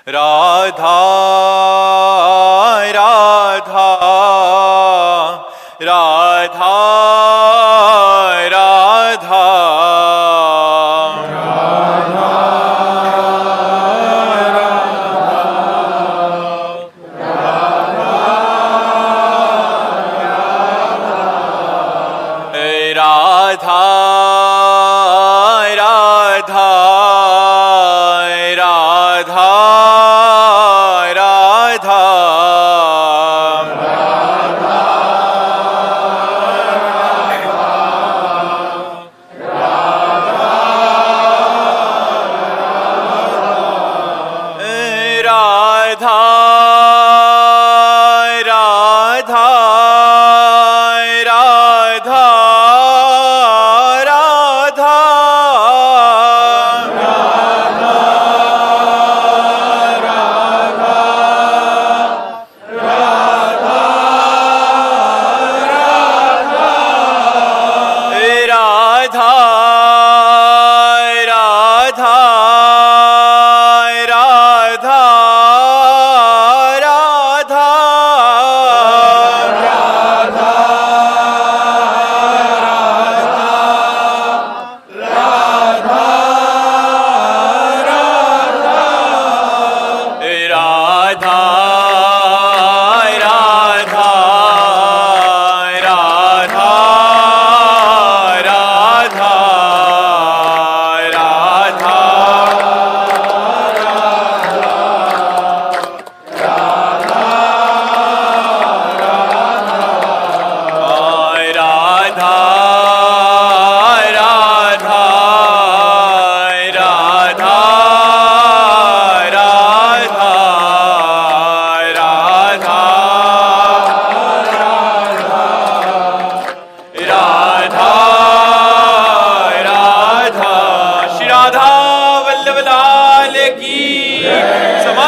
राधा राधा राधा राधा राधा राधा राधा राधा राधा राधा राधा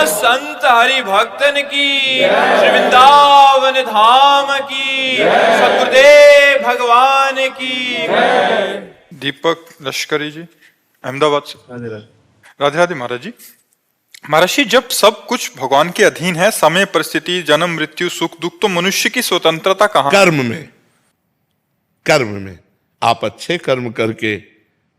संत हरि भक्तन की, श्री वृंदावन धाम की, सतगुरुदेव भगवान की। दीपक लश्करी जी अहमदाबाद से। राधे राधे महाराज जी। महर्षि, जब सब कुछ भगवान के अधीन है, समय, परिस्थिति, जन्म, मृत्यु, सुख दुख, तो मनुष्य की स्वतंत्रता कहाँ? कर्म में आप अच्छे कर्म करके,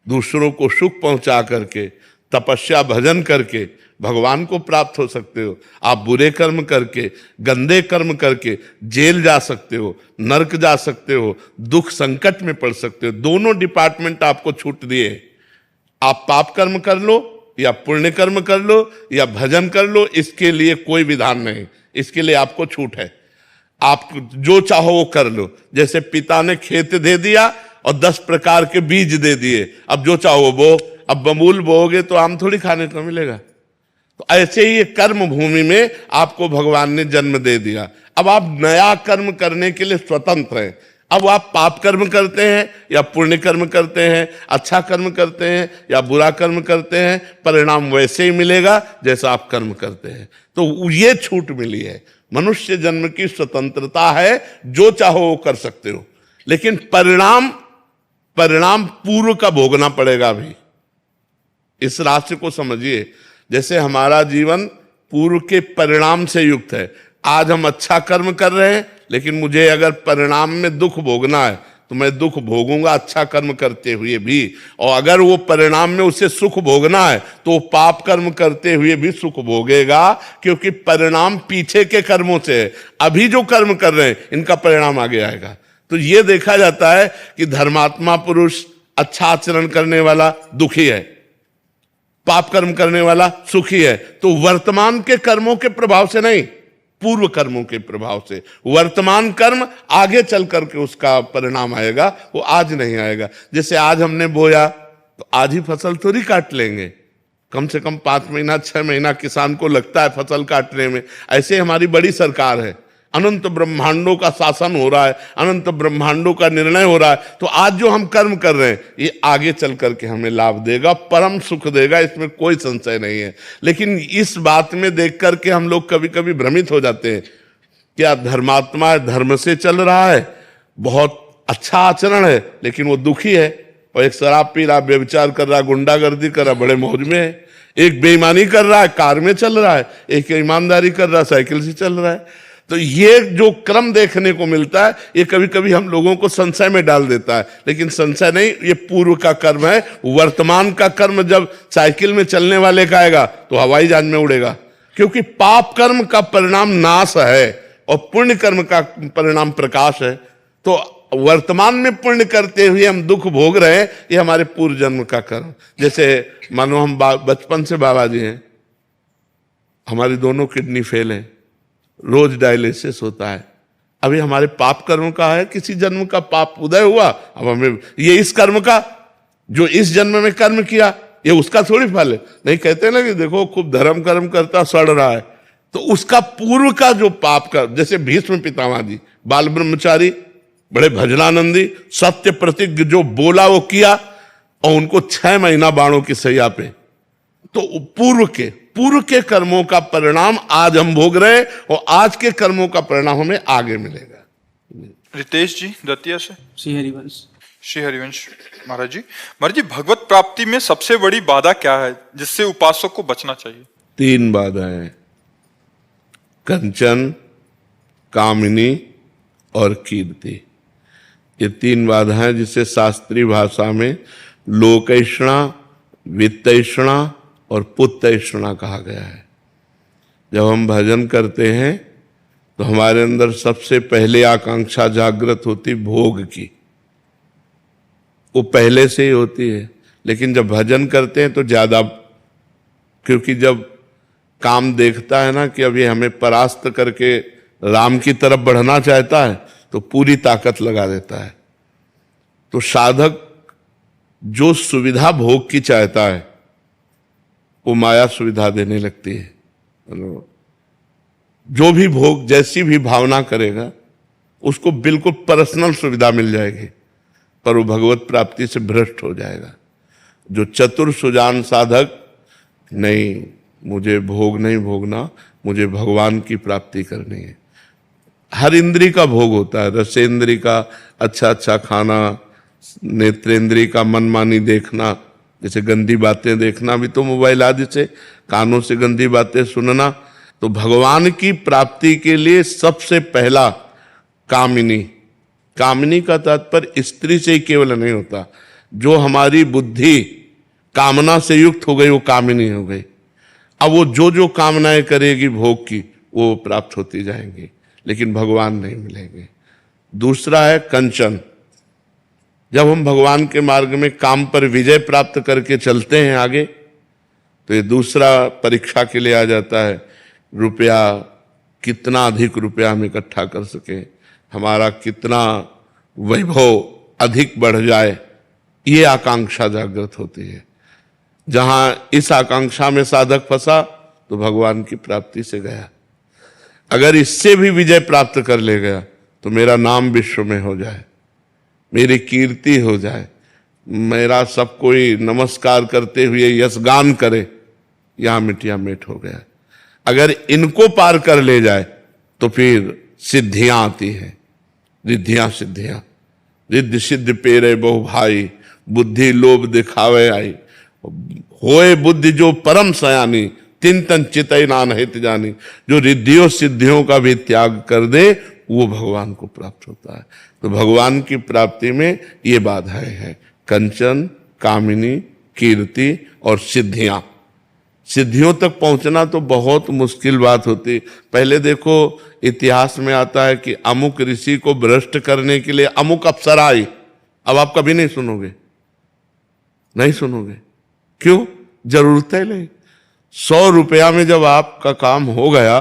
दूसरों को सुख पहुंचा करके, तपस्या भजन करके भगवान को प्राप्त हो सकते हो। आप बुरे कर्म करके, गंदे कर्म करके जेल जा सकते हो, नरक जा सकते हो, दुख संकट में पड़ सकते हो। दोनों डिपार्टमेंट आपको छूट दिए। आप पाप कर्म कर लो या पुण्य कर्म कर लो या भजन कर लो, इसके लिए कोई विधान नहीं, इसके लिए आपको छूट है। आप जो चाहो वो कर लो। जैसे पिता ने खेत दे दिया और 10 प्रकार के बीज दे दिए, अब जो चाहो वो बो। अब बबूल बोओगे तो आम थोड़ी खाने को मिलेगा। तो ऐसे ही कर्म भूमि में आपको भगवान ने जन्म दे दिया। अब आप नया कर्म करने के लिए स्वतंत्र हैं। अब आप पाप कर्म करते हैं या पुण्य कर्म करते हैं, अच्छा कर्म करते हैं या बुरा कर्म करते हैं, परिणाम वैसे ही मिलेगा जैसा आप कर्म करते हैं। तो ये छूट मिली है। मनुष्य जन्म की स्वतंत्रता है, जो चाहो वो कर सकते हो, लेकिन परिणाम पूर्व का भोगना पड़ेगा। अभी इस राशि को समझिए, जैसे हमारा जीवन पूर्व के परिणाम से युक्त है। आज हम अच्छा कर्म कर रहे हैं, लेकिन मुझे अगर परिणाम में दुख भोगना है तो मैं दुख भोगूंगा अच्छा कर्म करते हुए भी। और अगर वो परिणाम में उसे सुख भोगना है तो पाप कर्म करते हुए भी सुख भोगेगा, क्योंकि परिणाम पीछे के कर्मों से है। अभी जो कर्म कर रहे हैं इनका परिणाम आगे आएगा। तो ये देखा जाता है कि धर्मात्मा पुरुष, अच्छा आचरण करने वाला दुखी है, पाप कर्म करने वाला सुखी है। तो वर्तमान के कर्मों के प्रभाव से नहीं, पूर्व कर्मों के प्रभाव से। वर्तमान कर्म आगे चल करके उसका परिणाम आएगा, वो आज नहीं आएगा। जैसे आज हमने बोया तो आज ही फसल थोड़ी काट लेंगे, कम से कम 5 महीना 6 महीना किसान को लगता है फसल काटने में। ऐसे हमारी बड़ी सरकार है, अनंत ब्रह्मांडों का शासन हो रहा है, अनंत ब्रह्मांडों का निर्णय हो रहा है। तो आज जो हम कर्म कर रहे हैं ये आगे चल करके हमें लाभ देगा, परम सुख देगा, इसमें कोई संशय नहीं है। लेकिन इस बात में देख करके हम लोग कभी कभी भ्रमित हो जाते हैं। क्या धर्मात्मा धर्म से चल रहा है, बहुत अच्छा आचरण है, लेकिन वो दुखी है। और एक शराब पी रहा, व्यभिचार कर रहा, गुंडागर्दी कर रहा, बड़े मौज में है। एक बेईमानी कर रहा है कार में चल रहा है, एक ईमानदारी कर रहा है साइकिल से चल रहा है। तो ये जो क्रम देखने को मिलता है ये कभी कभी हम लोगों को संशय में डाल देता है, लेकिन संशय नहीं, ये पूर्व का कर्म है। वर्तमान का कर्म जब साइकिल में चलने वाले का आएगा तो हवाई जहाज में उड़ेगा, क्योंकि पाप कर्म का परिणाम नाश है और पुण्य कर्म का परिणाम प्रकाश है। तो वर्तमान में पुण्य करते हुए हम दुख भोग रहे हैं, ये हमारे पूर्व जन्म का कर्म। जैसे मानो हम बचपन से बाबा जी हैं, हमारी दोनों किडनी फेल हैं, रोज डायलिसिस होता है। अभी हमारे पाप कर्म का है, किसी जन्म का पाप उदय हुआ, अब हमें ये इस कर्म का जो इस जन्म में कर्म किया ये उसका थोड़ी फल है। नहीं कहते ना कि देखो खूब धर्म कर्म करता सड़ रहा है, तो उसका पूर्व का जो पाप का, जैसे भीष्म पितामह जी बाल ब्रह्मचारी, बड़े भजनानंदी, सत्य प्रतिज्ञ जो बोला वो किया, और उनको 6 महीना बाणों की सैया पे। तो पूर्व के कर्मों का परिणाम आज हम भोग रहे हैं और आज के कर्मों का परिणाम हमें आगे मिलेगा। रितेश जी दतिया से। श्री हरिवंश। श्री हरिवंश महाराज जी, भगवत प्राप्ति में सबसे बड़ी बाधा क्या है जिससे उपासक को बचना चाहिए? 3 बाधाएं, कंचन, कामिनी और कीर्ति। ये 3 बाधाएं जिसे शास्त्रीय भाषा में लोकैषणा, वित्तैषणा और पुत्तैषणा कहा गया है। जब हम भजन करते हैं तो हमारे अंदर सबसे पहले आकांक्षा जागृत होती भोग की, वो पहले से ही होती है। लेकिन जब भजन करते हैं तो ज्यादा, क्योंकि जब काम देखता है ना कि अब ये हमें परास्त करके राम की तरफ बढ़ना चाहता है तो पूरी ताकत लगा देता है। तो साधक जो सुविधा भोग की चाहता है वो माया सुविधा देने लगती है। जो भी भोग, जैसी भी भावना करेगा उसको बिल्कुल पर्सनल सुविधा मिल जाएगी, पर वो भगवत प्राप्ति से भ्रष्ट हो जाएगा। जो चतुर सुजान साधक, नहीं मुझे भोग नहीं भोगना, मुझे भगवान की प्राप्ति करनी है। हर इंद्री का भोग होता है, रसेंद्री का अच्छा अच्छा खाना, नेत्रेंद्री का मनमानी देखना, जैसे गंदी बातें देखना भी तो मोबाइल आदि से, कानों से गंदी बातें सुनना। तो भगवान की प्राप्ति के लिए सबसे पहला कामिनी। कामिनी का तात्पर्य स्त्री से ही केवल नहीं होता, जो हमारी बुद्धि कामना से युक्त हो गई वो कामिनी हो गई। अब वो जो कामनाएं करेगी भोग की वो प्राप्त होती जाएंगी, लेकिन भगवान नहीं मिलेंगे। दूसरा है कंचन। जब हम भगवान के मार्ग में काम पर विजय प्राप्त करके चलते हैं आगे, तो ये दूसरा परीक्षा के लिए आ जाता है। रुपया, कितना अधिक रुपया हम इकट्ठा कर सके, हमारा कितना वैभव अधिक बढ़ जाए, ये आकांक्षा जागृत होती है। जहां इस आकांक्षा में साधक फंसा तो भगवान की प्राप्ति से गया। अगर इससे भी विजय प्राप्त कर ले गया तो मेरा नाम विश्व में हो जाए, मेरी कीर्ति हो जाए, मेरा सब कोई नमस्कार करते हुए यशगान करे, यहां मिटिया मिट हो गया। अगर इनको पार कर ले जाए तो फिर सिद्धियां आती हैं, रिद्धियां सिद्धियां। रिद्धि सिद्ध पेरे बहु भाई, बुद्धि लोभ दिखावे आई, होए बुद्धि जो परम सयानी, तिन तन चितई नान हित जानी। जो रिद्धियों सिद्धियों का भी त्याग कर दे वो भगवान को प्राप्त होता है। तो भगवान की प्राप्ति में ये बाधाएं हैं, कंचन, कामिनी, कीर्ति और सिद्धियां। सिद्धियों तक पहुंचना तो बहुत मुश्किल बात होती। पहले देखो इतिहास में आता है कि अमुक ऋषि को भ्रष्ट करने के लिए अमुक अप्सरा आई। अब आप कभी नहीं सुनोगे, नहीं सुनोगे। क्यों? जरूरत है नहीं। 100 रुपया में जब आपका काम हो गया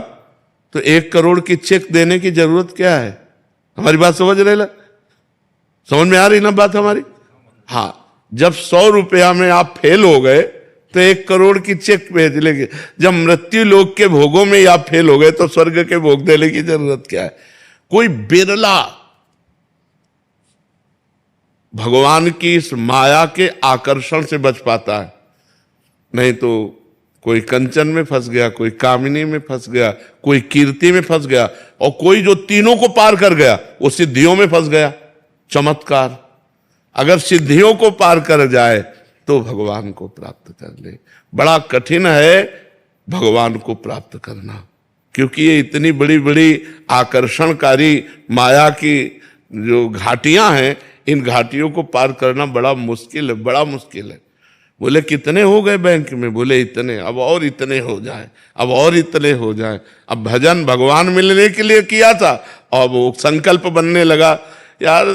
तो 1 करोड़ की चेक देने की जरूरत क्या है? हमारी बात समझ रहे लग? समझ में आ रही ना बात हमारी? हाँ, जब 100 रुपया में आप फेल हो गए तो 1 करोड़ की चेक भेज लेंगे। जब मृत्यु लोक के भोगों में आप फेल हो गए तो स्वर्ग के भोग देने की जरूरत क्या है? कोई बिरला भगवान की इस माया के आकर्षण से बच पाता है, नहीं तो कोई कंचन में फंस गया, कोई कामिनी में फंस गया, कोई कीर्ति में फंस गया, और कोई जो तीनों को पार कर गया वो सिद्धियों में फंस गया। चमत्कार। अगर सिद्धियों को पार कर जाए तो भगवान को प्राप्त कर ले। बड़ा कठिन है भगवान को प्राप्त करना, क्योंकि ये इतनी बड़ी बड़ी आकर्षणकारी माया की जो घाटियां हैं, इन घाटियों को पार करना बड़ा मुश्किल है, बड़ा मुश्किल है। बोले कितने हो गए बैंक में? बोले इतने, अब और इतने हो जाए, अब और इतने हो जाए। अब भजन भगवान मिलने के लिए किया था और वो संकल्प बनने लगा, यार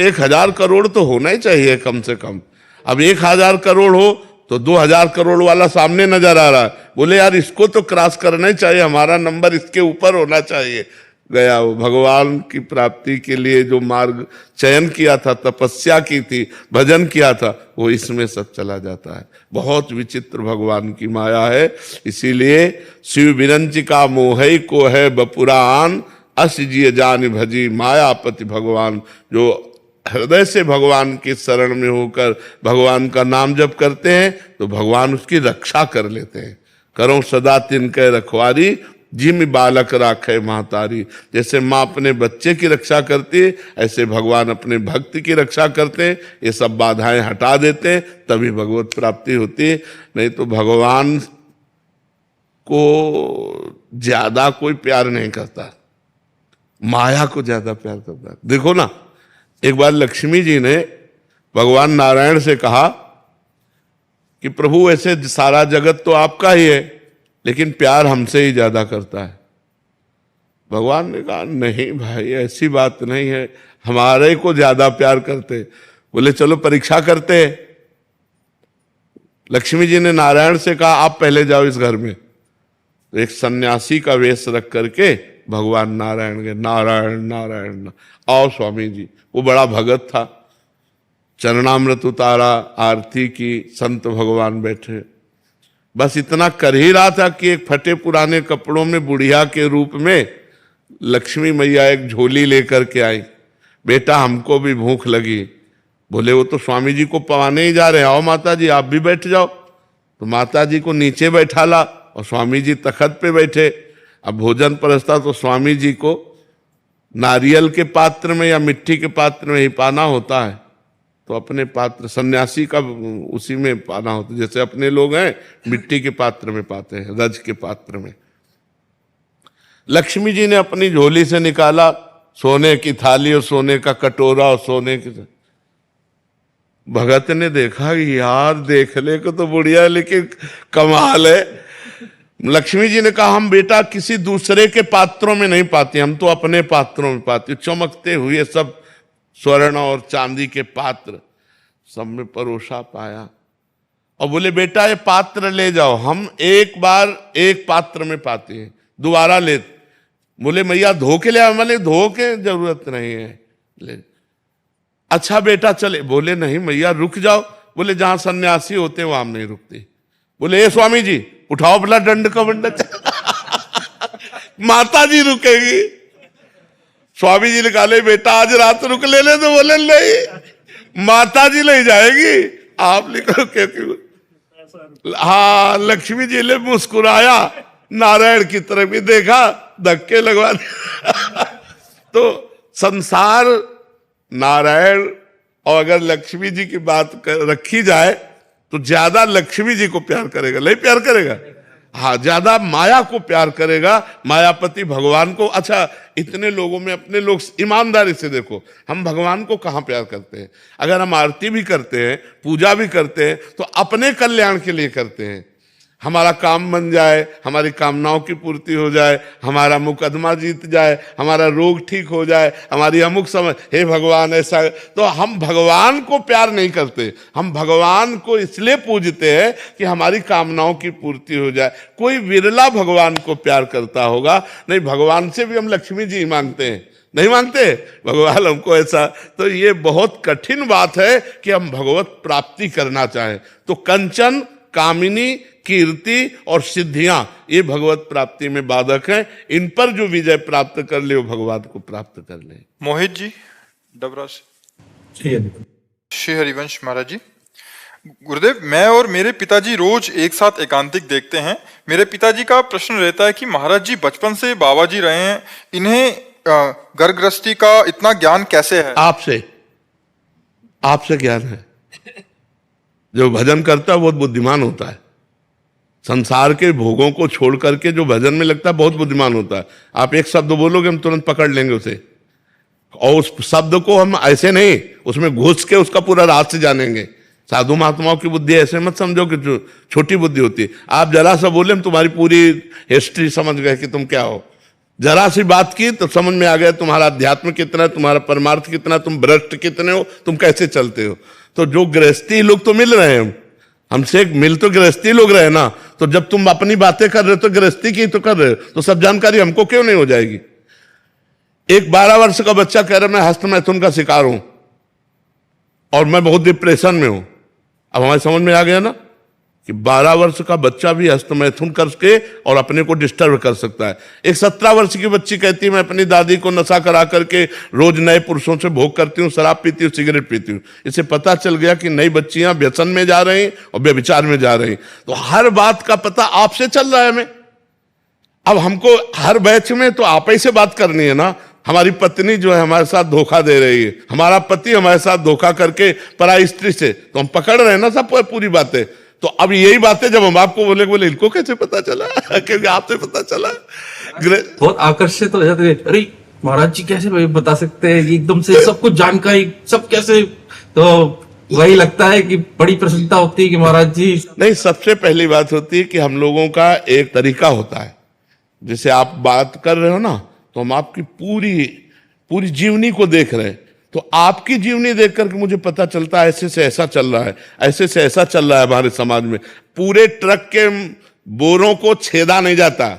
1000 करोड़ तो होना ही चाहिए कम से कम। अब 1000 करोड़ हो तो 2000 करोड़ वाला सामने नजर आ रहा है। बोले यार इसको तो क्रॉस करना ही चाहिए, हमारा नंबर इसके ऊपर होना चाहिए। गया वो भगवान की प्राप्ति के लिए जो मार्ग चयन किया था, तपस्या की थी, भजन किया था, वो इसमें सब चला जाता है। बहुत विचित्र भगवान की माया है। इसीलिए शिव विरंचिका मोहई को है बपुरान, अस जिय जान भजी मायापति भगवान। जो हृदय से भगवान की शरण में होकर भगवान का नाम जप करते हैं तो भगवान उसकी रक्षा कर लेते हैं। करो सदा तिनके रखवारी, जिम बालक राखे महतारी। जैसे माँ अपने बच्चे की रक्षा करती है, ऐसे भगवान अपने भक्त की रक्षा करते हैं। ये सब बाधाएं हटा देते हैं, तभी भगवत प्राप्ति होती है। नहीं तो भगवान को ज्यादा कोई प्यार नहीं करता, माया को ज्यादा प्यार करता है। देखो ना, एक बार लक्ष्मी जी ने भगवान नारायण से कहा कि प्रभु ऐसे सारा जगत तो आपका ही है, लेकिन प्यार हमसे ही ज्यादा करता है। भगवान ने कहा नहीं भाई, ऐसी बात नहीं है, हमारे को ज्यादा प्यार करते। बोले चलो परीक्षा करते। लक्ष्मी जी ने नारायण से कहा आप पहले जाओ इस घर में। तो एक सन्यासी का वेश रख करके भगवान नारायण के नारायण नारायण आओ स्वामी जी। वो बड़ा भगत था, चरणामृत उतारा, आरती की, संत भगवान बैठे। बस इतना कर ही रहा था कि एक फटे पुराने कपड़ों में बुढ़िया के रूप में लक्ष्मी मैया एक झोली लेकर के आई। बेटा हमको भी भूख लगी। बोले वो तो स्वामी जी को पवाने ही जा रहे हैं, आओ माता जी आप भी बैठ जाओ। तो माता जी को नीचे बैठाला और स्वामी जी तखत पे बैठे। अब भोजन परसता तो स्वामी जी को नारियल के पात्र में या मिट्टी के पात्र में ही पाना होता है। तो अपने पात्र, सन्यासी का उसी में पाना होता है, जैसे अपने लोग हैं मिट्टी के पात्र में पाते हैं, रज के पात्र में। लक्ष्मी जी ने अपनी झोली से निकाला सोने की थाली और सोने का कटोरा और सोने की। भगत ने देखा कि यार देखने को तो बढ़िया है, लेकिन कमाल है। लक्ष्मी जी ने कहा हम बेटा किसी दूसरे के पात्रों में नहीं पाते, हम तो अपने पात्रों में पाते। चमकते हुए सब स्वर्ण और चांदी के पात्र सब में परोसा पाया और बोले बेटा ये पात्र ले जाओ, हम एक बार एक पात्र में पाते हैं, दोबारा ले। बोले मैया धो के ले आओ। मैंने धो के जरूरत नहीं है, ले। अच्छा बेटा चले। बोले नहीं मैया रुक जाओ। बोले जहां सन्यासी होते वहां हम नहीं रुकते। बोले ए स्वामी जी उठाओ अपना दंड का बंडा। माता जी रुकेगी। स्वामी जी ने कहा ले बेटा आज रात रुक ले। तो बोले नहीं माता जी ले जाएगी, आप लिखो क्योंकि। हाँ लक्ष्मी जी ने मुस्कुराया, नारायण की तरफ भी देखा, धक्के लगवा दिया। तो संसार नारायण और अगर लक्ष्मी जी की बात रखी जाए तो ज्यादा लक्ष्मी जी को प्यार करेगा, नहीं प्यार करेगा? हाँ ज्यादा माया को प्यार करेगा, मायापति भगवान को। अच्छा इतने लोगों में अपने लोग ईमानदारी से देखो, हम भगवान को कहाँ प्यार करते हैं? अगर हम आरती भी करते हैं, पूजा भी करते हैं तो अपने कल्याण के लिए करते हैं। हमारा काम बन जाए, हमारी कामनाओं की पूर्ति हो जाए, हमारा मुकदमा जीत जाए, हमारा रोग ठीक हो जाए, हमारी अमुक समझ, हे भगवान ऐसा। तो हम भगवान को प्यार नहीं करते, हम भगवान को इसलिए पूजते हैं कि हमारी कामनाओं की पूर्ति हो जाए। कोई विरला भगवान को प्यार करता होगा। नहीं, भगवान से भी हम लक्ष्मी जी मांगते हैं, नहीं मांगते भगवान हमको ऐसा। तो ये बहुत कठिन बात है कि हम भगवत प्राप्ति करना चाहें। तो कंचन, कामिनी, कीर्ति और सिद्धियां ये भगवत प्राप्ति में बाधक हैं। इन पर जो विजय प्राप्त कर ले वो भगवान को प्राप्त कर ले। मोहित जी डबरा से। श्री हरिवंश महाराज जी। गुरुदेव, मैं और मेरे पिताजी रोज एक साथ एकांतिक देखते हैं। मेरे पिताजी का प्रश्न रहता है कि महाराज जी बचपन से बाबा जी रहे हैं, इन्हें घर गृहस्थी का इतना ज्ञान कैसे है? आपसे ज्ञान है। जो भजन करता है बहुत बुद्धिमान होता है। संसार के भोगों को छोड़ करके जो भजन में लगता है बहुत बुद्धिमान होता है। आप एक शब्द बोलोगे हम तुरंत पकड़ लेंगे उसे, और उस शब्द को हम ऐसे नहीं उसमें घुस के उसका पूरा रहस्य जानेंगे। साधु महात्माओं की बुद्धि ऐसे मत समझो कि जो छोटी बुद्धि होती है। आप जरा सा बोले हम तुम्हारी पूरी हिस्ट्री समझ गए कि तुम क्या हो। जरा सी बात की तो समझ में आ गया तुम्हारा अध्यात्म कितना है, तुम्हारा परमार्थ कितना, तुम भ्रष्ट कितने हो, तुम कैसे चलते हो। तो जो गृहस्थी लोग तो मिल रहे हैं हमसे, मिल तो गृहस्थी लोग रहे ना, तो जब तुम अपनी बातें कर रहे हो तो गृहस्थी की तो कर रहे हो, तो सब जानकारी हमको क्यों नहीं हो जाएगी। एक 12 वर्ष का बच्चा कह रहा मैं हस्तमैथुन का शिकार हूं और मैं बहुत डिप्रेशन में हूं। अब हमारे समझ में आ गया ना कि 12 वर्ष का बच्चा भी हस्तमैथुन करके और अपने को डिस्टर्ब कर सकता है। एक 17 वर्ष की बच्ची कहती है मैं अपनी दादी को नशा करा करके रोज नए पुरुषों से भोग करती हूँ, शराब पीती हूँ, सिगरेट पीती हूँ। इसे पता चल गया कि नई बच्चियां व्यसन में जा रही और व्यभिचार में जा रही। तो हर बात का पता आपसे चल रहा है हमें। अब हमको हर बैच में तो आप ही से बात करनी है ना। हमारी पत्नी जो है हमारे साथ धोखा दे रही है, हमारा पति हमारे साथ धोखा करके पराई स्त्री से, तो हम पकड़ रहे हैं ना सब पूरी बातें। तो अब यही बातें जब हम आपको बोले इनको कैसे पता चला क्योंकि आपसे पता चला। बहुत आकर्षित हो जाते हैं, अरे महाराज जी कैसे बता सकते हैं एकदम से सब कुछ जानकारी सब कैसे। तो वही लगता है कि बड़ी प्रसन्नता होती है कि महाराज जी। नहीं, सबसे पहली बात होती है कि हम लोगों का एक तरीका होता है। जैसे आप बात कर रहे हो ना, तो हम आपकी पूरी जीवनी को देख रहे हैं। तो आपकी जीवनी देख करके मुझे पता चलता है ऐसे से ऐसा चल रहा है, ऐसे से ऐसा चल रहा है हमारे समाज में। पूरे ट्रक के बोरों को छेदा नहीं जाता,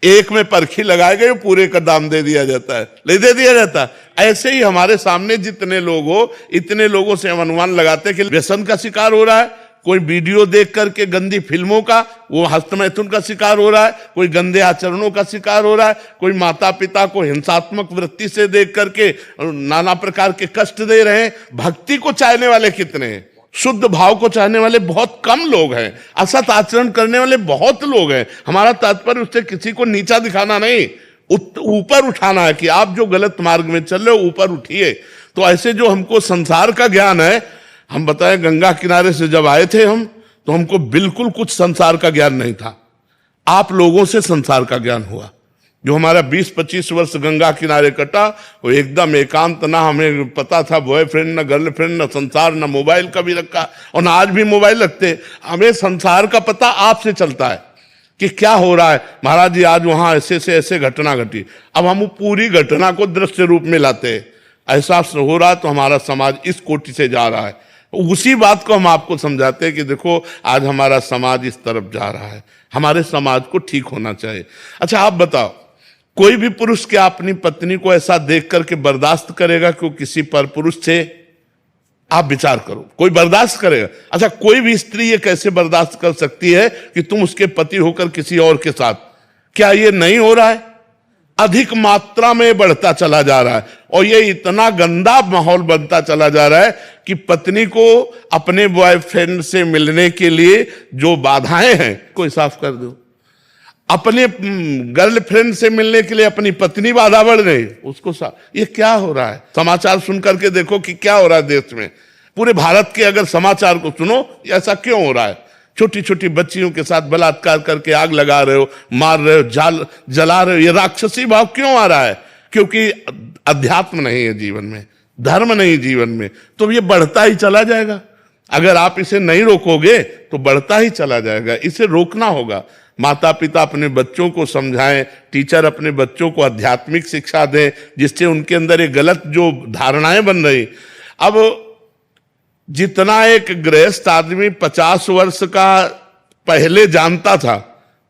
एक में परखी लगाए गए पूरे का दाम दे दिया जाता है, नहीं दे दिया जाता। ऐसे ही हमारे सामने जितने लोग हो, इतने लोगों से हम अनुमान लगाते हैं कि व्यसन का शिकार हो रहा है, कोई वीडियो देख करके गंदी फिल्मों का वो हस्तमैथुन का शिकार हो रहा है, कोई गंदे आचरणों का शिकार हो रहा है, कोई माता पिता को हिंसात्मक वृत्ति से देख करके नाना प्रकार के कष्ट दे रहे हैं। भक्ति को चाहने वाले कितने हैं, शुद्ध भाव को चाहने वाले बहुत कम लोग हैं, असत आचरण करने वाले बहुत लोग हैं। हमारा तात्पर्य उससे किसी को नीचा दिखाना नहीं, ऊपर उठाना है कि आप जो गलत मार्ग में चल रहे हो ऊपर उठिए। तो ऐसे जो हमको संसार का ज्ञान है, हम बताएं गंगा किनारे से जब आए थे हम, तो हमको बिल्कुल कुछ संसार का ज्ञान नहीं था। आप लोगों से संसार का ज्ञान हुआ। जो हमारा 20-25 वर्ष गंगा किनारे कटा वो एकदम एकांत, ना हमें पता था बॉयफ्रेंड, ना गर्लफ्रेंड, ना संसार, ना मोबाइल कभी रखा और ना आज भी मोबाइल रखते। हमें संसार का पता आपसे चलता है कि क्या हो रहा है। महाराज जी आज वहां ऐसे से ऐसे घटना घटी, अब हम पूरी घटना को दृश्य रूप में लाते हैं। ऐसा हो रहा तो हमारा समाज इस कोटि से जा रहा है, उसी बात को हम आपको समझाते हैं कि देखो आज हमारा समाज इस तरफ जा रहा है, हमारे समाज को ठीक होना चाहिए। अच्छा आप बताओ, कोई भी पुरुष क्या अपनी पत्नी को ऐसा देख करके बर्दाश्त करेगा कि वो किसी पर पुरुष से, आप विचार करो, कोई बर्दाश्त करेगा? अच्छा कोई भी स्त्री ये कैसे बर्दाश्त कर सकती है कि तुम उसके पति होकर किसी और के साथ? क्या ये नहीं हो रहा है? अधिक मात्रा में बढ़ता चला जा रहा है और ये इतना गंदा माहौल बनता चला जा रहा है कि पत्नी को अपने बॉयफ्रेंड से मिलने के लिए जो बाधाएं हैं कोई साफ कर दो। अपने गर्लफ्रेंड से मिलने के लिए अपनी पत्नी बाधा बढ़ रही, उसको साफ। ये क्या हो रहा है? समाचार सुन करके देखो कि क्या हो रहा है देश में। पूरे भारत के अगर समाचार को सुनो, ऐसा क्यों हो रहा है? छोटी छोटी बच्चियों के साथ बलात्कार करके आग लगा रहे हो, मार रहे हो, जला रहे हो। ये राक्षसी भाव क्यों आ रहा है? क्योंकि अध्यात्म नहीं है जीवन में, धर्म नहीं जीवन में, तो ये बढ़ता ही चला जाएगा। अगर आप इसे नहीं रोकोगे तो बढ़ता ही चला जाएगा। इसे रोकना होगा। माता पिता अपने बच्चों को समझाएं, टीचर अपने बच्चों को आध्यात्मिक शिक्षा दें, जिससे उनके अंदर ये गलत जो धारणाएं बन रही। अब जितना एक गृहस्थ आदमी 50 वर्ष का पहले जानता था,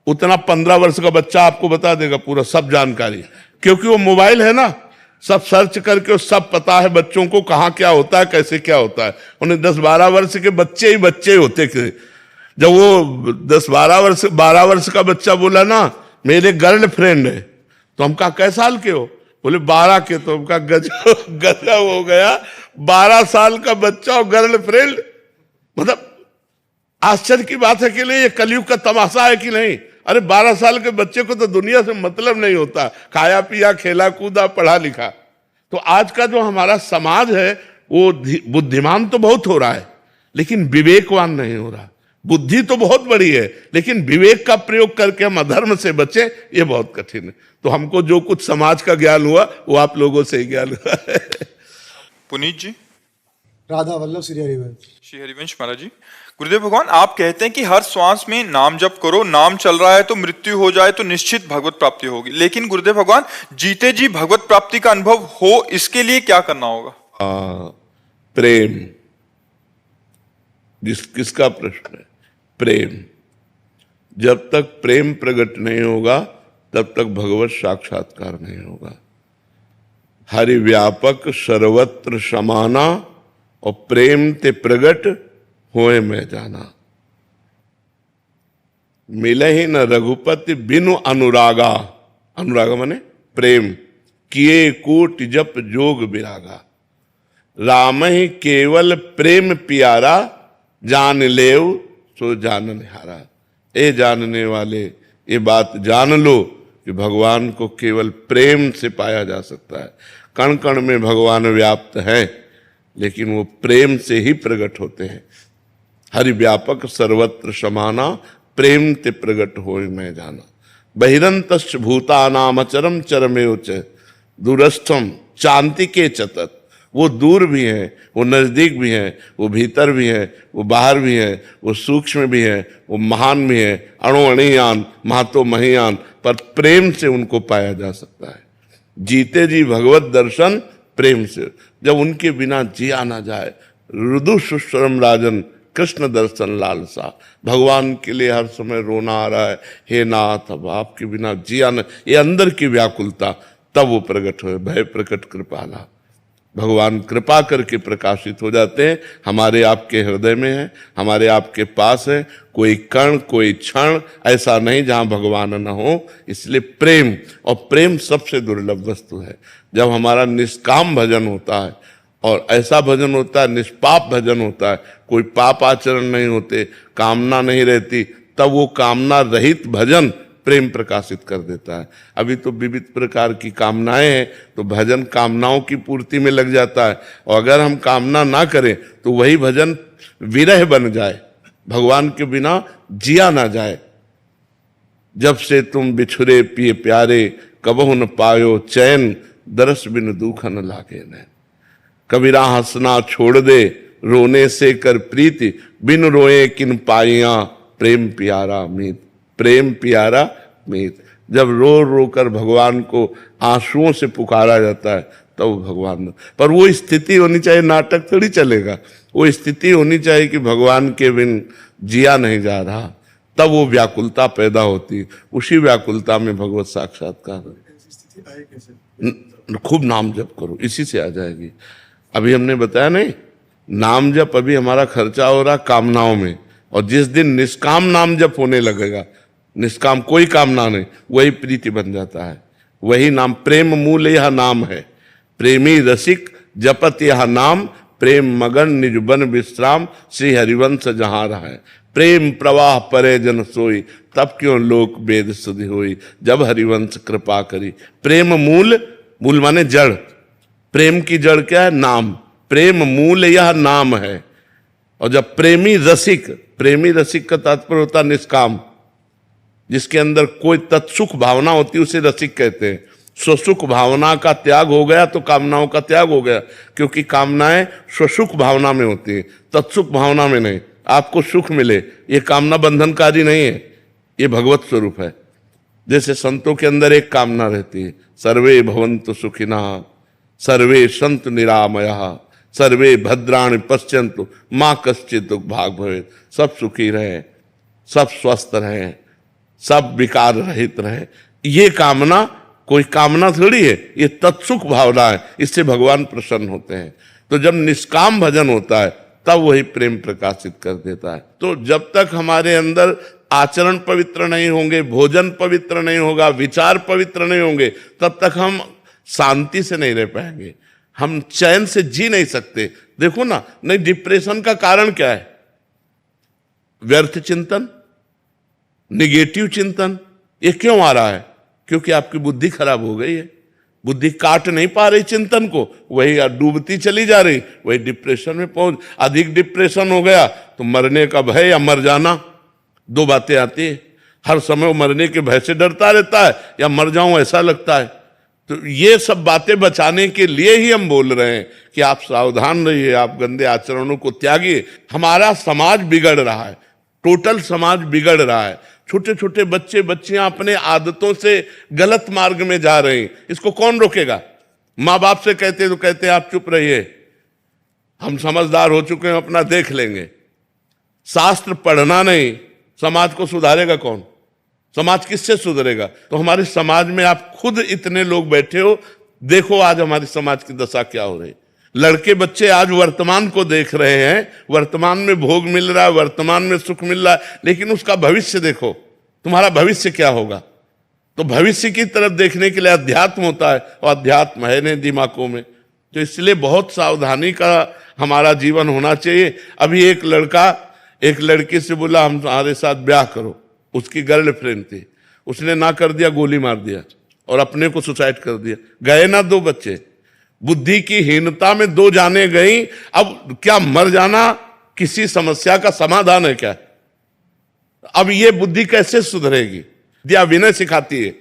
उतना 15 वर्ष का बच्चा आपको बता देगा पूरा सब जानकारी, क्योंकि वो मोबाइल है ना, सब सर्च करके सब पता है बच्चों को कहाँ क्या होता है, कैसे क्या होता है। उन्हें 10-12 वर्ष के बच्चे ही बच्चे होते थे। जब वो 12 वर्ष का बच्चा बोला ना मेरे गर्लफ्रेंड है, तो हम कहा कै साल के हो? बोले 12 के। तो हम कहा गजब हो गया, 12 साल का बच्चा और गर्लफ्रेंड। मतलब आश्चर्य की बात है कि नहीं? ये कलयुग का तमाशा है कि नहीं? अरे 12 साल के बच्चे को तो दुनिया से मतलब नहीं होता, खाया पिया खेला कूदा पढ़ा लिखा। तो आज का जो हमारा समाज है वो बुद्धिमान तो बहुत हो रहा है, लेकिन विवेकवान नहीं हो रहा। बुद्धि तो बहुत बड़ी है, लेकिन विवेक का प्रयोग करके हम अधर्म से बचे, ये बहुत कठिन है। तो हमको जो कुछ समाज का ज्ञान हुआ वो आप लोगों से ही ज्ञान हुआ है। पुनीत जी। राधा वल्लभ श्री हरिवंश। श्री हरिवंश महाराज जी। गुरुदेव भगवान, आप कहते हैं कि हर श्वास में नाम जप करो, नाम चल रहा है तो मृत्यु हो जाए तो निश्चित भगवत प्राप्ति होगी, लेकिन गुरुदेव भगवान जीते जी भगवत प्राप्ति का अनुभव हो, इसके लिए क्या करना होगा? प्रेम। किसका प्रश्न है? प्रेम। जब तक प्रेम प्रकट नहीं होगा तब तक भगवत साक्षात्कार नहीं होगा। हरि व्यापक सर्वत्र समाना और प्रेम ते प्रगट होए में जाना। मिले ही न रघुपति बिनु अनुरागा। अनुरागा माने प्रेम। किए कोटि जप जोग विरागा। राम ही केवल प्रेम प्यारा, जान लेव सो जानन हारा। ए जानने वाले, ये बात जान लो कि भगवान को केवल प्रेम से पाया जा सकता है। कण कण में भगवान व्याप्त है, लेकिन वो प्रेम से ही प्रकट होते हैं। हरि व्यापक सर्वत्र समाना, प्रेम ते प्रकट होए मैं जाना। बहिरंतश्च भूतानाम अचरम चरमेव च दूरस्थम चांतिके चतत। वो दूर भी है, वो नजदीक भी है, वो भीतर भी है, वो बाहर भी है, वो सूक्ष्म भी है, वो महान भी है। अणु अणियान महतो महियान, पर प्रेम से उनको पाया जा सकता है। जीते जी भगवत दर्शन प्रेम से। जब उनके बिना जिया ना जाए। रुदु सुश्रम राजन कृष्ण दर्शन लालसा। भगवान के लिए हर समय रोना आ रहा है, हे नाथ अब आपके बिना जिया न, ये अंदर की व्याकुलता, तब वो प्रकट हो। भय प्रकट कृपाला। भगवान कृपा करके प्रकाशित हो जाते हैं। हमारे आपके हृदय में है, हमारे आपके पास है। कोई कण कोई क्षण ऐसा नहीं जहां भगवान न हो। इसलिए प्रेम, और प्रेम सबसे दुर्लभ वस्तु है। जब हमारा निष्काम भजन होता है, और ऐसा भजन होता है, निष्पाप भजन होता है, कोई पाप आचरण नहीं होते, कामना नहीं रहती, तब वो कामना रहित भजन प्रेम प्रकाशित कर देता है। अभी तो विविध प्रकार की कामनाएं हैं, तो भजन कामनाओं की पूर्ति में लग जाता है। और अगर हम कामना ना करें तो वही भजन विरह बन जाए, भगवान के बिना जिया ना जाए। जब से तुम बिछुरे पिए प्यारे, कबहु न पायो चैन, दरस बिन दुख न लागे नैन। कबीरा हंसना छोड़ दे, रोने से कर प्रीति, बिन रोए किन पाइया, प्रेम प्यारा मीत। प्रेम प्यारा मीत। जब रो रो कर भगवान को आंसुओं से पुकारा जाता है तब तो भगवान, पर वो स्थिति होनी चाहिए, नाटक थोड़ी चलेगा। वो स्थिति होनी चाहिए कि भगवान के बिन जिया नहीं जा रहा, तब वो व्याकुलता पैदा होती। उसी व्याकुलता में भगवत साक्षात्कार। खूब नाम जप करो, इसी से आ जाएगी। अभी हमने बताया नहीं, नाम जप अभी हमारा खर्चा हो रहा कामनाओं में, और जिस दिन निष्काम नाम जप होने लगेगा, निष्काम कोई कामना नहीं, वही प्रीति बन जाता है। वही नाम, प्रेम मूल यह नाम है। प्रेमी रसिक जपत यह नाम, प्रेम मगन निज बन विश्राम, श्री हरिवंश जहां रहा है। प्रेम प्रवाह परे जन सोई, तब क्यों लोक वेद सुधि होई, जब हरिवंश कृपा करी। प्रेम मूल, मूल माने जड़, प्रेम की जड़ क्या है? नाम। प्रेम मूल यह नाम है। और जब प्रेमी रसिक, प्रेमी रसिक का तात्पर्य होता निष्काम, जिसके अंदर कोई तत्सुख भावना होती है, उसे रसिक कहते हैं। स्वसुख भावना का त्याग हो गया तो कामनाओं का त्याग हो गया, क्योंकि कामनाएं स्वसुख भावना में होती है, तत्सुख भावना में नहीं। आपको सुख मिले, ये कामना बंधनकारी नहीं है, ये भगवत स्वरूप है। जैसे संतों के अंदर एक कामना रहती है, सर्वे भवन्तु सुखिनः, सर्वे सन्तु निरामयाः, सर्वे भद्राणि पश्यन्तु मां कश्चित् दुःख भाग भवेत्। सब सुखी रहे, सब स्वस्थ रहे, सब विकार रहित रहे। ये कामना कोई कामना थोड़ी है, ये तत्सुख भावना है। इससे भगवान प्रसन्न होते हैं। तो जब निष्काम भजन होता है तब वही प्रेम प्रकाशित कर देता है। तो जब तक हमारे अंदर आचरण पवित्र नहीं होंगे, भोजन पवित्र नहीं होगा, विचार पवित्र नहीं होंगे, तब तक हम शांति से नहीं रह पाएंगे, हम चैन से जी नहीं सकते। देखो ना, नहीं, डिप्रेशन का कारण क्या है? व्यर्थ चिंतन, निगेटिव चिंतन। ये क्यों आ रहा है? क्योंकि आपकी बुद्धि खराब हो गई है। बुद्धि काट नहीं पा रही चिंतन को, वही डूबती चली जा रही, वही डिप्रेशन में पहुंच, अधिक डिप्रेशन हो गया तो मरने का भय या मर जाना, दो बातें आती है। हर समय वो मरने के भय से डरता रहता है या मर जाऊं ऐसा लगता है। तो ये सब बातें बचाने के लिए ही हम बोल रहे हैं कि आप सावधान रहिए, आप गंदे आचरणों को त्यागिए। हमारा समाज बिगड़ रहा है, टोटल समाज बिगड़ रहा है। छोटे छोटे बच्चे बच्चियां अपने आदतों से गलत मार्ग में जा रहे हैं, इसको कौन रोकेगा? माँ बाप से कहते तो कहते आप चुप रहिए, हम समझदार हो चुके हैं, अपना देख लेंगे। शास्त्र पढ़ना नहीं, समाज को सुधारेगा कौन? समाज किससे सुधरेगा? तो हमारे समाज में आप खुद इतने लोग बैठे हो, देखो आज हमारे समाज की दशा क्या हो रही। लड़के बच्चे आज वर्तमान को देख रहे हैं, वर्तमान में भोग मिल रहा है, वर्तमान में सुख मिल रहा है, लेकिन उसका भविष्य देखो, तुम्हारा भविष्य क्या होगा? तो भविष्य की तरफ देखने के लिए अध्यात्म होता है, और अध्यात्म है नहीं दिमागों में। तो इसलिए बहुत सावधानी का हमारा जीवन होना चाहिए। अभी एक लड़का एक लड़की से बोला हम तुम्हारे साथ ब्याह करो, उसकी गर्लफ्रेंड थी, उसने ना कर दिया, गोली मार दिया और अपने को सुसाइड कर दिया। गए ना दो बच्चे, बुद्धि की हीनता में दो जाने गई। अब क्या मर जाना किसी समस्या का समाधान है क्या? अब ये बुद्धि कैसे सुधरेगी? दिया विनय सिखाती है,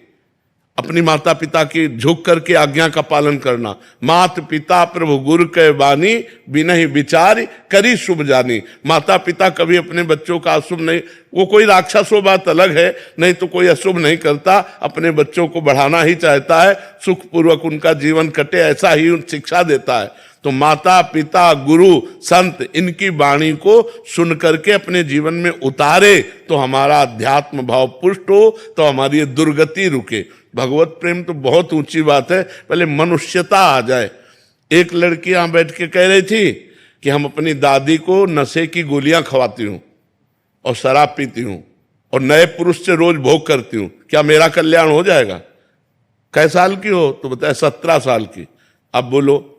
अपनी माता पिता की झुक करके आज्ञा का पालन करना। मात पिता प्रभु गुरु के बानी, बिनहि विचार करी शुभ जानी। माता पिता कभी अपने बच्चों का अशुभ नहीं, वो कोई राक्षस हो बात अलग है, नहीं तो कोई अशुभ नहीं करता, अपने बच्चों को बढ़ाना ही चाहता है, सुखपूर्वक उनका जीवन कटे ऐसा ही शिक्षा देता है। तो माता पिता गुरु संत इनकी वाणी को सुन करके अपने जीवन में उतारे तो हमारा अध्यात्म भाव पुष्ट हो, तो हमारी ये दुर्गति रुके। भगवत प्रेम तो बहुत ऊंची बात है, पहले मनुष्यता आ जाए। एक लड़की यहां बैठ के कह रही थी कि हम अपनी दादी को नशे की गोलियां खवाती हूं और शराब पीती हूं और नए पुरुष से रोज भोग करती हूं, क्या मेरा कल्याण हो जाएगा? कै साल की हो? तो बताए 17 साल की। अब बोलो,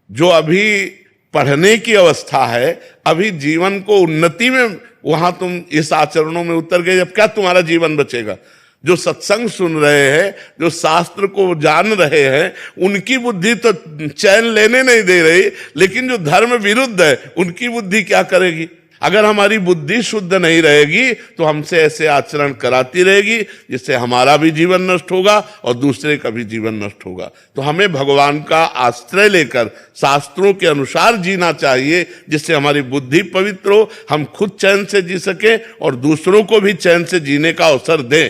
जो अभी पढ़ने की अवस्था है, अभी जीवन को उन्नति में, वहां तुम इस आचरणों में उतर गए, अब क्या तुम्हारा जीवन बचेगा? जो सत्संग सुन रहे हैं, जो शास्त्र को जान रहे हैं, उनकी बुद्धि तो चैन लेने नहीं दे रही, लेकिन जो धर्म विरुद्ध है उनकी बुद्धि क्या करेगी? अगर हमारी बुद्धि शुद्ध नहीं रहेगी तो हमसे ऐसे आचरण कराती रहेगी जिससे हमारा भी जीवन नष्ट होगा और दूसरे का भी जीवन नष्ट होगा। तो हमें भगवान का आश्रय लेकर शास्त्रों के अनुसार जीना चाहिए, जिससे हमारी बुद्धि पवित्र हो, हम खुद चैन से जी सके और दूसरों को भी चैन से जीने का अवसर दें।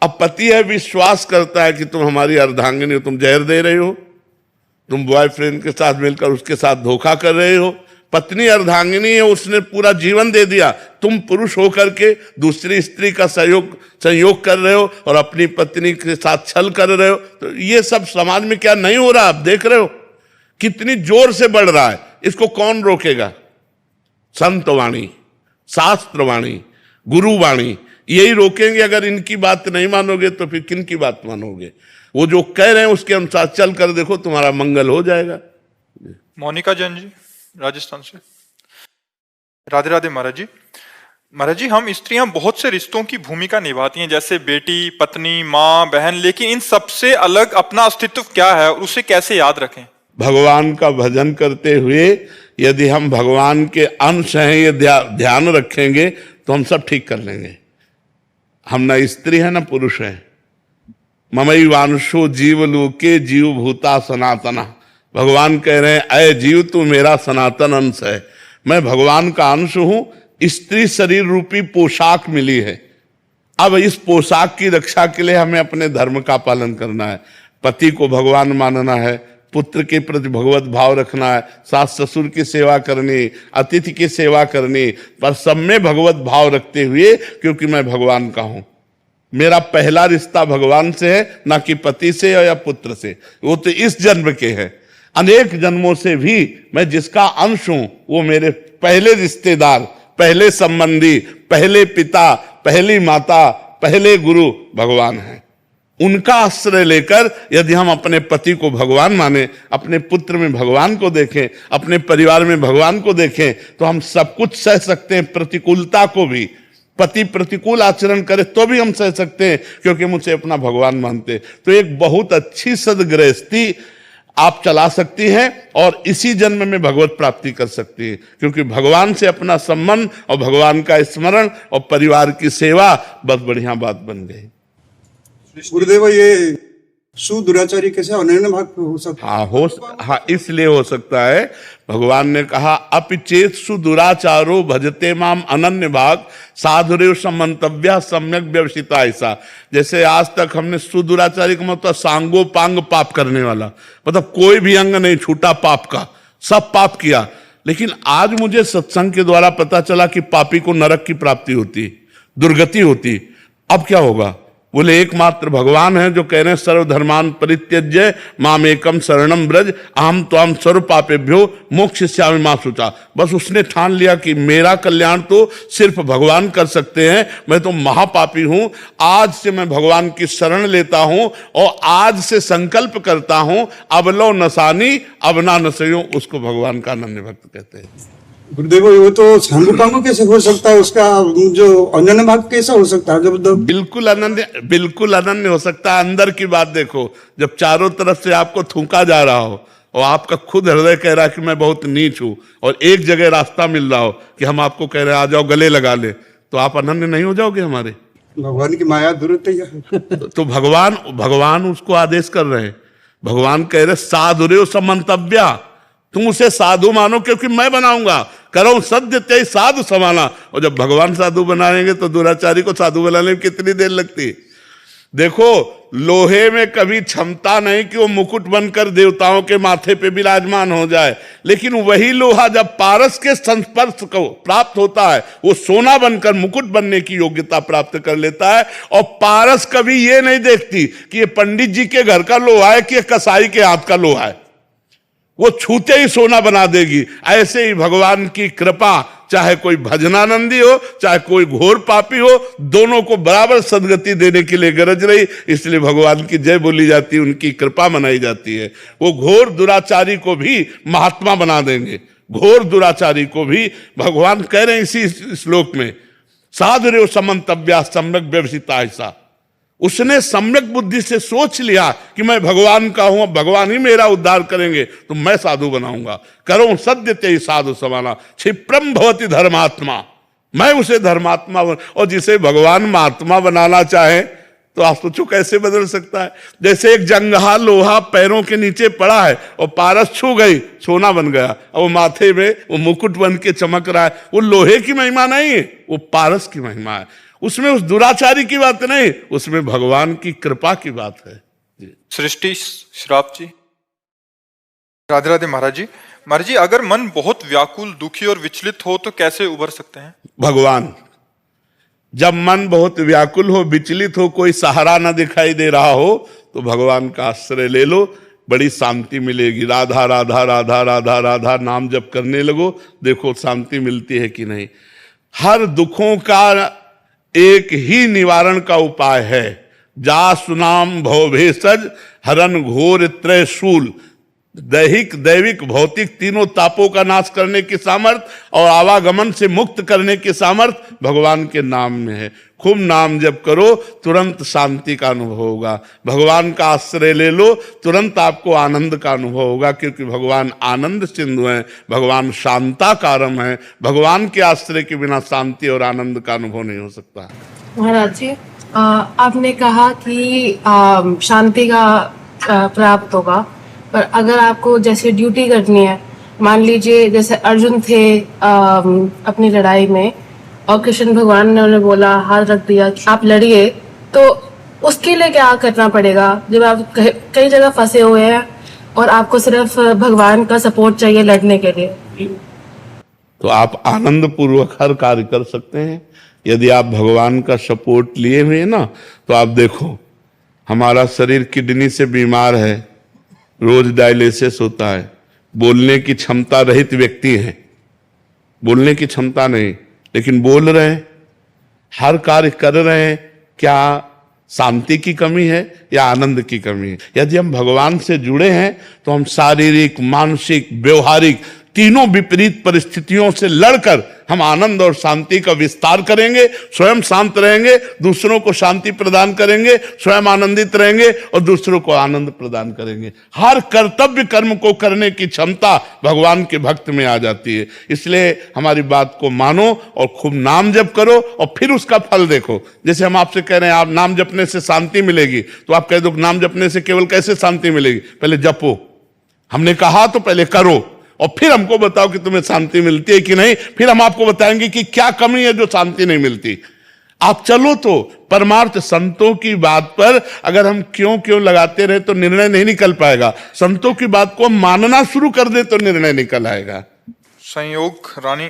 अब पति है, विश्वास करता है कि तुम हमारी अर्धांगिनी हो, तुम जहर दे रहे हो, तुम बॉयफ्रेंड के साथ मिलकर उसके साथ धोखा कर रहे हो। पत्नी अर्धांगिनी है, उसने पूरा जीवन दे दिया, तुम पुरुष होकर के दूसरी स्त्री का संयोग कर रहे हो और अपनी पत्नी के साथ छल कर रहे हो। तो ये सब समाज में क्या नहीं हो रहा? आप देख रहे हो कितनी जोर से बढ़ रहा है, इसको कौन रोकेगा? संत वाणी, शास्त्र वाणी, गुरु वाणी, यही रोकेंगे। अगर इनकी बात नहीं मानोगे तो फिर किन की बात मानोगे? वो जो कह रहे हैं उसके अनुसार चल कर देखो, तुम्हारा मंगल हो जाएगा। मोनिका जैन जी राजस्थान से। राधे राधे महाराज जी। महाराज जी, हम स्त्रियां बहुत से रिश्तों की भूमिका निभाती हैं, जैसे बेटी, पत्नी, माँ, बहन, लेकिन इन सबसे अलग अपना अस्तित्व क्या है और उसे कैसे याद रखें? भगवान का भजन करते हुए यदि हम भगवान के अंश हैं ये ध्यान रखेंगे तो हम सब ठीक कर लेंगे। हम ना स्त्री है ना पुरुष है। ममई वांशो जीव लोके जीव भूता सनातना। भगवान कह रहे हैं, अय जीव तू मेरा सनातन अंश है, मैं भगवान का अंश हूं। स्त्री शरीर रूपी पोशाक मिली है, अब इस पोशाक की रक्षा के लिए हमें अपने धर्म का पालन करना है। पति को भगवान मानना है, पुत्र के प्रति भगवत भाव रखना है, सास ससुर की सेवा करनी, अतिथि की सेवा करनी, पर सब में भगवत भाव रखते हुए, क्योंकि मैं भगवान का हूं। मेरा पहला रिश्ता भगवान से है, ना कि पति से या पुत्र से। वो तो इस जन्म के हैं, अनेक जन्मों से भी मैं जिसका अंश हूं वो मेरे पहले रिश्तेदार, पहले संबंधी, पहले पिता, पहली माता, पहले गुरु भगवान हैं। उनका आश्रय लेकर यदि हम अपने पति को भगवान माने, अपने पुत्र में भगवान को देखें, अपने परिवार में भगवान को देखें, तो हम सब कुछ सह सकते हैं, प्रतिकूलता को भी। पति प्रतिकूल आचरण करे तो भी हम सह सकते हैं, क्योंकि हम उसे अपना भगवान मानते हैं। तो एक बहुत अच्छी सदगृहस्थी आप चला सकती हैं और इसी जन्म में भगवत प्राप्ति कर सकती है, क्योंकि भगवान से अपना संबंध और भगवान का स्मरण और परिवार की सेवा बस बढ़िया बात बन गई। गुरुदेव, ये सुदुराचारी कैसे अनन्य भक्त हो सकता है? हाँ, इसलिए हो सकता है। भगवान ने कहा अपिचेत सुदुराचारो भजते माम अनन्य भाग साधुरेव समंतव्या सम्यक व्यवसिता। ऐसा जैसे आज तक हमने सुदुराचारी का मतलब सांगो पांग पाप करने वाला, मतलब कोई भी अंग नहीं छूटा पाप का, सब पाप किया। लेकिन आज मुझे सत्संग के द्वारा पता चला कि पापी को नरक की प्राप्ति होती, दुर्गति होती। अब क्या होगा? बोले एकमात्र भगवान है जो कह रहे हैं सर्वधर्मान परित्यज्य माम एकम शरणम ब्रज अहम त्वाम सर्व पापेभ्यो मोक्षयिष्यामि मा शुचा। बस उसने ठान लिया कि मेरा कल्याण तो सिर्फ भगवान कर सकते हैं, मैं तो महापापी हूं। आज से मैं भगवान की शरण लेता हूं और आज से संकल्प करता हूं अब लो नसानी अब ना नसयो। उसको भगवान का अनन्य भक्त कहते हैं। गुरुदेव, वो तो सांगो पांगो कैसे हो सकता है? उसका जो अनन्य भाग कैसा हो सकता है? जब बिल्कुल अनन्य हो सकता है। अंदर की बात देखो, जब चारों तरफ से आपको थूका जा रहा हो और आपका खुद हृदय कह रहा है कि मैं बहुत नीच हूं, और एक जगह रास्ता मिल रहा हो कि हम आपको कह रहे हैं आ जाओ गले लगा ले, तो आप अनन्य नहीं हो जाओगे हमारे? भगवान की माया दूर है। तो भगवान उसको आदेश कर रहे हैं। भगवान कह रहे साधुरेव समंतव्या, तुम उसे साधु मानो क्योंकि मैं बनाऊंगा, करो सद्य त्यय साधु समाना। और जब भगवान साधु बनाएंगे तो दुराचारी को साधु बनाने में कितनी देर लगती है? देखो, लोहे में कभी क्षमता नहीं कि वो मुकुट बनकर देवताओं के माथे पे विराजमान हो जाए, लेकिन वही लोहा जब पारस के संस्पर्श को प्राप्त होता है वो सोना बनकर मुकुट बनने की योग्यता प्राप्त कर लेता है। और पारस कभी ये नहीं देखती कि ये पंडित जी के घर का लोहा है कि ये कसाई के हाथ का लोहा है, वो छूते ही सोना बना देगी। ऐसे ही भगवान की कृपा, चाहे कोई भजनानंदी हो चाहे कोई घोर पापी हो, दोनों को बराबर सदगति देने के लिए गरज रही। इसलिए भगवान की जय बोली जाती है, उनकी कृपा मनाई जाती है। वो घोर दुराचारी को भी महात्मा बना देंगे। घोर दुराचारी को भी भगवान कह रहे हैं इसी श्लोक में, साधुरेव समंतव्या सम्यक व्यवसिता। ऐसा उसने सम्यक बुद्धि से सोच लिया कि मैं भगवान का हूं, भगवान ही मेरा उद्धार करेंगे, तो मैं साधु बनाऊंगा। करो सद्य त्यय साधु समाना क्षिप्रम भवति धर्मात्मा, मैं उसे धर्मात्मा और जिसे भगवान महात्मा बनाना चाहे तो आप सोचो कैसे बदल सकता है? जैसे एक जंगहा लोहा पैरों के नीचे पड़ा है और पारस छू गई, सोना बन गया, और वो माथे में वो मुकुट बन के चमक रहा है। वो लोहे की महिमा नहीं है, वो पारस की महिमा है। उसमें उस दुराचारी की बात नहीं, उसमें भगवान की कृपा की बात है। सृष्टि श्राप जी। राधे राधे महाराज जी। महाराज जी, अगर मन बहुत व्याकुल, दुखी और विचलित हो तो कैसे उबर सकते हैं? भगवान, जब मन बहुत व्याकुल हो, विचलित हो, कोई सहारा ना दिखाई दे रहा हो, तो भगवान का आश्रय ले लो, बड़ी शांति मिलेगी। राधा राधा राधा राधा राधा नाम जप करने लगो, देखो शांति मिलती है कि नहीं। हर दुखों का एक ही निवारण का उपाय है, जा सुनाम भव भेषज हरन घोर त्रय शूल। दैहिक दैविक भौतिक तीनों तापों का नाश करने की सामर्थ और आवागमन से मुक्त करने की सामर्थ भगवान के नाम में है। खूब नाम जप करो, तुरंत शांति का अनुभव होगा। भगवान का आश्रय ले लो, तुरंत आपको आनंद का अनुभव होगा, क्योंकि भगवान आनंद सिंधु हैं, भगवान शांताकारम है। भगवान के आश्रय के बिना शांति और आनंद का अनुभव नहीं हो सकता। महाराज जी, आपने कहा कि शांति का प्राप्त होगा, पर अगर आपको जैसे ड्यूटी करनी है, मान लीजिए जैसे अर्जुन थे अपनी लड़ाई में और कृष्ण भगवान ने उन्हें बोला, हाथ रख दिया कि आप लड़िए, तो उसके लिए क्या करना पड़ेगा जब आप कई जगह फंसे हुए हैं और आपको सिर्फ भगवान का सपोर्ट चाहिए लड़ने के लिए? तो आप आनंद पूर्वक हर कार्य कर सकते हैं यदि आप भगवान का सपोर्ट लिए हुए ना। तो आप देखो, हमारा शरीर किडनी से बीमार है, रोज डायलिसिस होता है, बोलने की क्षमता रहित व्यक्ति हैं, बोलने की क्षमता नहीं, लेकिन बोल रहे हैं, हर कार्य कर रहे हैं। क्या शांति की कमी है या आनंद की कमी है? यदि हम भगवान से जुड़े हैं तो हम शारीरिक मानसिक व्यवहारिक तीनों विपरीत परिस्थितियों से लड़कर हम आनंद और शांति का विस्तार करेंगे, स्वयं शांत रहेंगे, दूसरों को शांति प्रदान करेंगे, स्वयं आनंदित रहेंगे और दूसरों को आनंद प्रदान करेंगे। हर कर्तव्य कर्म को करने की क्षमता भगवान के भक्त में आ जाती है। इसलिए हमारी बात को मानो और खूब नाम जप करो और फिर उसका फल देखो। जैसे हम आपसे कह रहे हैं आप नाम जपने से शांति मिलेगी, तो आप कह दो नाम जपने से केवल कैसे शांति मिलेगी? पहले जपो, हमने कहा तो पहले करो और फिर हमको बताओ कि तुम्हें शांति मिलती है कि नहीं। फिर हम आपको बताएंगे कि क्या कमी है जो शांति नहीं मिलती। आप चलो तो परमार्थ संतों की बात पर अगर हम क्यों लगाते रहे तो निर्णय नहीं निकल पाएगा। संतों की बात को मानना शुरू कर दे तो निर्णय निकल आएगा। संयोग रानी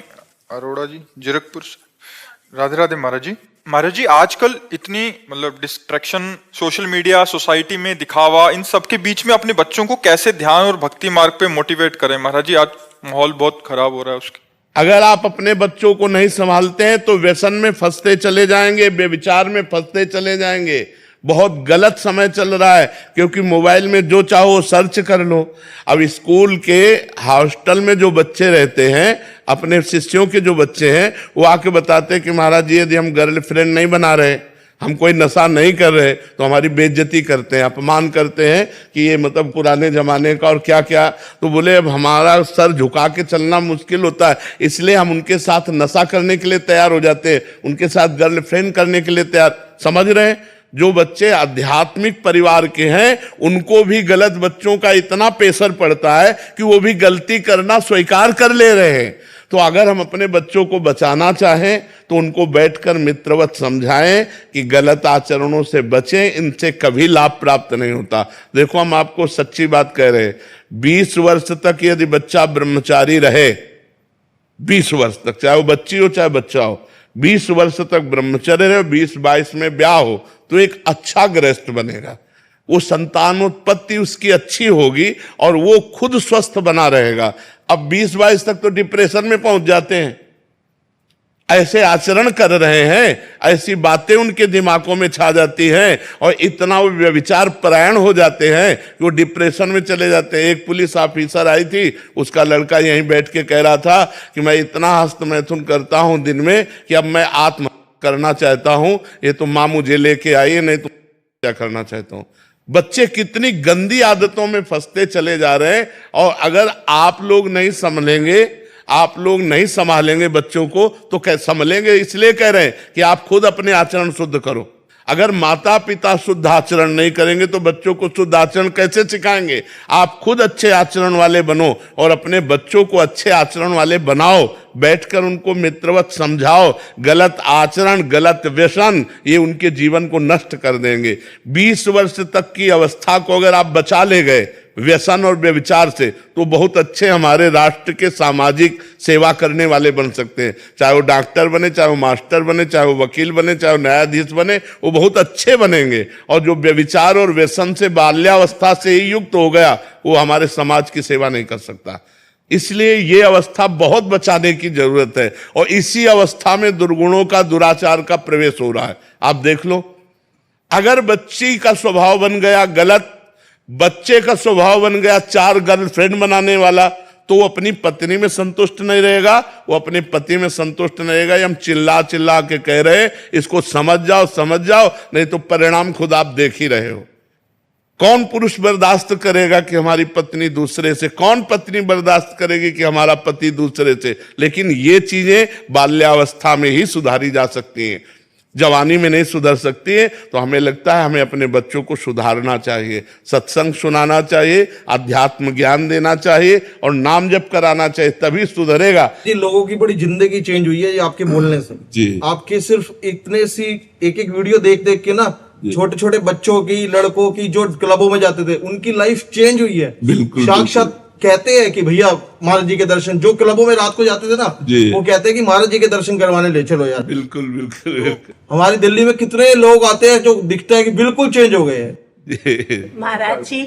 अरोड़ा जी जीरकपुर से। राधे राधे महाराज जी। महाराज जी आजकल इतनी मतलब डिस्ट्रैक्शन, सोशल मीडिया, सोसाइटी में दिखावा, इन सब के बीच में अपने बच्चों को कैसे ध्यान और भक्ति मार्ग पे मोटिवेट करें महाराज जी? आज माहौल बहुत खराब हो रहा है उसकी। अगर आप अपने बच्चों को नहीं संभालते हैं तो व्यसन में फंसते चले जाएंगे, बेविचार में फंसते चले जाएंगे। बहुत गलत समय चल रहा है क्योंकि मोबाइल में जो चाहो सर्च कर लो। अब स्कूल के हॉस्टल में जो बच्चे रहते हैं, अपने शिष्यों के जो बच्चे हैं, वो आके बताते हैं कि महाराज जी यदि हम गर्लफ्रेंड नहीं बना रहे, हम कोई नशा नहीं कर रहे तो हमारी बेइज्जती करते हैं, अपमान करते हैं कि ये मतलब पुराने जमाने का और क्या क्या। तो बोले अब हमारा सर झुका के चलना मुश्किल होता है, इसलिए हम उनके साथ नशा करने के लिए तैयार हो जाते हैं, उनके साथ गर्लफ्रेंड करने के लिए तैयार। समझ रहे हैं? जो बच्चे आध्यात्मिक परिवार के हैं उनको भी गलत बच्चों का इतना प्रेशर पड़ता है कि वो भी गलती करना स्वीकार कर ले रहे हैं। तो अगर हम अपने बच्चों को बचाना चाहें तो उनको बैठकर मित्रवत समझाएं कि गलत आचरणों से बचें, इनसे कभी लाभ प्राप्त नहीं होता। देखो हम आपको सच्ची बात कह रहे हैं, 20 वर्ष तक यदि बच्चा ब्रह्मचारी रहे, 20 वर्ष तक, चाहे वो बच्ची हो चाहे बच्चा हो, 20 वर्ष तक ब्रह्मचर्य रहे, 20-22 में ब्याह हो तो एक अच्छा गृहस्थ बनेगा। वो संतानोत्पत्ति उसकी अच्छी होगी और वो खुद स्वस्थ बना रहेगा। अब 20-22 तक तो डिप्रेशन में पहुंच जाते हैं, ऐसे आचरण कर रहे हैं, ऐसी बातें उनके दिमागों में छा जाती हैं और इतना वो व्यभिचार परायण हो जाते हैं कि वो डिप्रेशन में चले जाते हैं। एक पुलिस ऑफिसर आई थी, उसका लड़का यहीं बैठ के कह रहा था कि मैं इतना हस्तमैथुन करता हूं दिन में कि अब मैं आत्महत्या करना चाहता हूं, ये तो मां मुझे लेके आई है, नहीं तो क्या करना चाहता हूं। बच्चे कितनी गंदी आदतों में फंसते चले जा रहे हैं और अगर आप लोग नहीं संभलेंगे, आप लोग नहीं संभालेंगे बच्चों को तो कैसे संभलेंगे? इसलिए कह रहे हैं कि आप खुद अपने आचरण शुद्ध करो। अगर माता पिता शुद्ध आचरण नहीं करेंगे तो बच्चों को शुद्ध आचरण कैसे सिखाएंगे? आप खुद अच्छे आचरण वाले बनो और अपने बच्चों को अच्छे आचरण वाले बनाओ, बैठकर उनको मित्रवत समझाओ। गलत आचरण, गलत व्यसन ये उनके जीवन को नष्ट कर देंगे। 20 वर्ष तक की अवस्था को अगर आप बचा ले गए व्यसन और व्यभिचार से तो बहुत अच्छे हमारे राष्ट्र के सामाजिक सेवा करने वाले बन सकते हैं। चाहे वो डॉक्टर बने, चाहे वो मास्टर बने, चाहे वो वकील बने, चाहे वो न्यायाधीश बने, वो बहुत अच्छे बनेंगे। और जो व्यभिचार और व्यसन से बाल्यावस्था से ही युक्त हो गया वो हमारे समाज की सेवा नहीं कर सकता। इसलिए ये अवस्था बहुत बचाने की जरूरत है और इसी अवस्था में दुर्गुणों का, दुराचार का प्रवेश हो रहा है। आप देख लो, अगर बच्ची का स्वभाव बन गया गलत, बच्चे का स्वभाव बन गया 4 गर्लफ्रेंड बनाने वाला, तो वो अपनी पत्नी में संतुष्ट नहीं रहेगा, वो अपने पति में संतुष्ट नहीं रहेगा। हम चिल्ला चिल्ला के कह रहे हैं इसको समझ जाओ, समझ जाओ, नहीं तो परिणाम खुद आप देख ही रहे हो। कौन पुरुष बर्दाश्त करेगा कि हमारी पत्नी दूसरे से, कौन पत्नी बर्दाश्त करेगी कि हमारा पति दूसरे से? लेकिन ये चीजें बाल्यावस्था में ही सुधारी जा सकती हैं, जवानी में नहीं सुधर सकती है। तो हमें लगता है हमें अपने बच्चों को सुधारना चाहिए, सत्संग सुनाना चाहिए, अध्यात्म ज्ञान देना चाहिए और नाम जप कराना चाहिए, तभी सुधरेगा। जी, लोगों की बड़ी जिंदगी चेंज हुई है ये आपके बोलने से। जी, आपके सिर्फ इतने सी एक वीडियो देख देख के ना, छोटे छोटे बच्चों की, लड़कों की जो क्लबों में जाते थे उनकी लाइफ चेंज हुई है। बिल्कुल, साक्षात कहते हैं कि भैया महाराज जी के दर्शन, जो क्लबों में रात को जाते थे ना, वो कहते हैं कि महाराज जी के दर्शन करवाने ले चलो यार। बिल्कुल बिल्कुल। हमारी दिल्ली में कितने लोग आते हैं जो दिखता है कि बिल्कुल चेंज हो गए हैं। महाराज जी,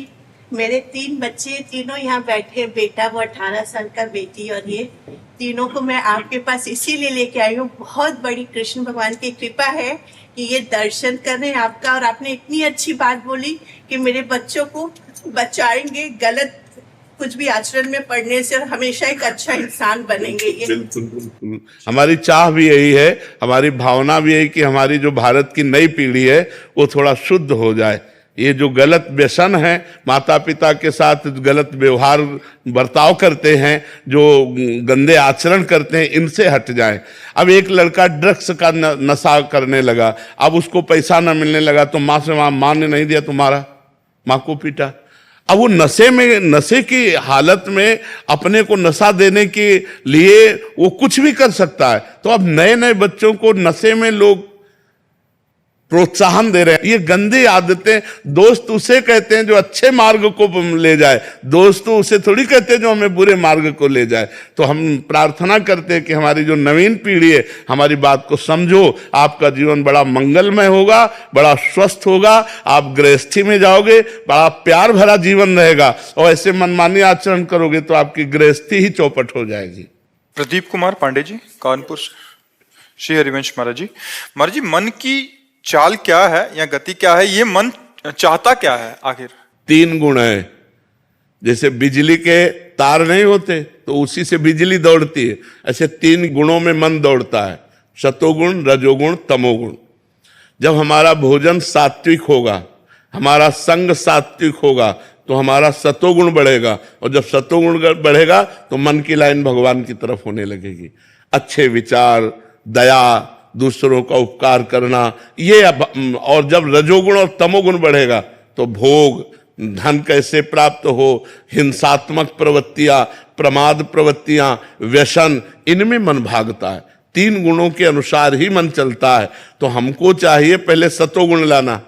मेरे 3 बच्चे, तीनों यहाँ बैठे, बेटा वो 18 साल का, बेटी, और ये तीनों को मैं आपके पास इसीलिए लेके आई हूँ। बहुत बड़ी कृष्ण भगवान की कृपा है कि ये दर्शन कर रहे हैं आपका, और आपने इतनी अच्छी बात बोली कि मेरे बच्चों को बचाएंगे गलत कुछ भी आचरण में पढ़ने से और हमेशा एक अच्छा इंसान बनेंगे। ये बिल्कुल बिल्कुल, हमारी चाह भी यही है, हमारी भावना भी यही कि हमारी जो भारत की नई पीढ़ी है वो थोड़ा शुद्ध हो जाए। ये जो गलत व्यसन है, माता पिता के साथ गलत व्यवहार बर्ताव करते हैं, जो गंदे आचरण करते हैं, इनसे हट जाएं। अब एक लड़का ड्रग्स का नशा करने लगा, अब उसको पैसा न मिलने लगा तो माँ से माँ ने नहीं दिया, तुम्हारा माँ को पीटा। अब वो नशे की हालत में अपने को नशा देने के लिए वो कुछ भी कर सकता है। तो अब नए नए बच्चों को नशे में लोग प्रोत्साहन दे रहे हैं। ये गंदी आदतें, दोस्त उसे कहते हैं जो अच्छे मार्ग को ले जाए, दोस्त उसे थोड़ी कहते हैं जो हमें बुरे मार्ग को ले जाए। तो हम प्रार्थना करते हैं कि हमारी जो नवीन पीढ़ी है, हमारी बात को समझो, आपका जीवन बड़ा मंगलमय होगा, बड़ा स्वस्थ होगा, आप गृहस्थी में जाओगे, बड़ा प्यार भरा जीवन रहेगा। और ऐसे मनमानी आचरण करोगे तो आपकी गृहस्थी ही चौपट हो जाएगी। प्रदीप कुमार पांडे जी, कानपुर। श्री हरिवंश महाराज जी, मन की चाल क्या है या गति क्या है, ये मन चाहता क्या है आखिर? 3 गुण है। जैसे बिजली के तार नहीं होते तो उसी से बिजली दौड़ती है, ऐसे 3 गुणों में मन दौड़ता है, सतोगुण, रजोगुण, तमोगुण। जब हमारा भोजन सात्विक होगा, हमारा संग सात्विक होगा, तो हमारा सतोगुण बढ़ेगा, और जब सतोगुण बढ़ेगा तो मन की लाइन भगवान की तरफ होने लगेगी। अच्छे विचार, दया, दूसरों का उपकार करना, ये और जब रजोगुण और तमोगुण बढ़ेगा तो भोग, धन कैसे प्राप्त हो, हिंसात्मक प्रवृत्तियां, प्रमाद प्रवृत्तियां, व्यसन, इनमें मन भागता है। 3 गुणों के अनुसार ही मन चलता है। तो हमको चाहिए पहले सतोगुण लाना।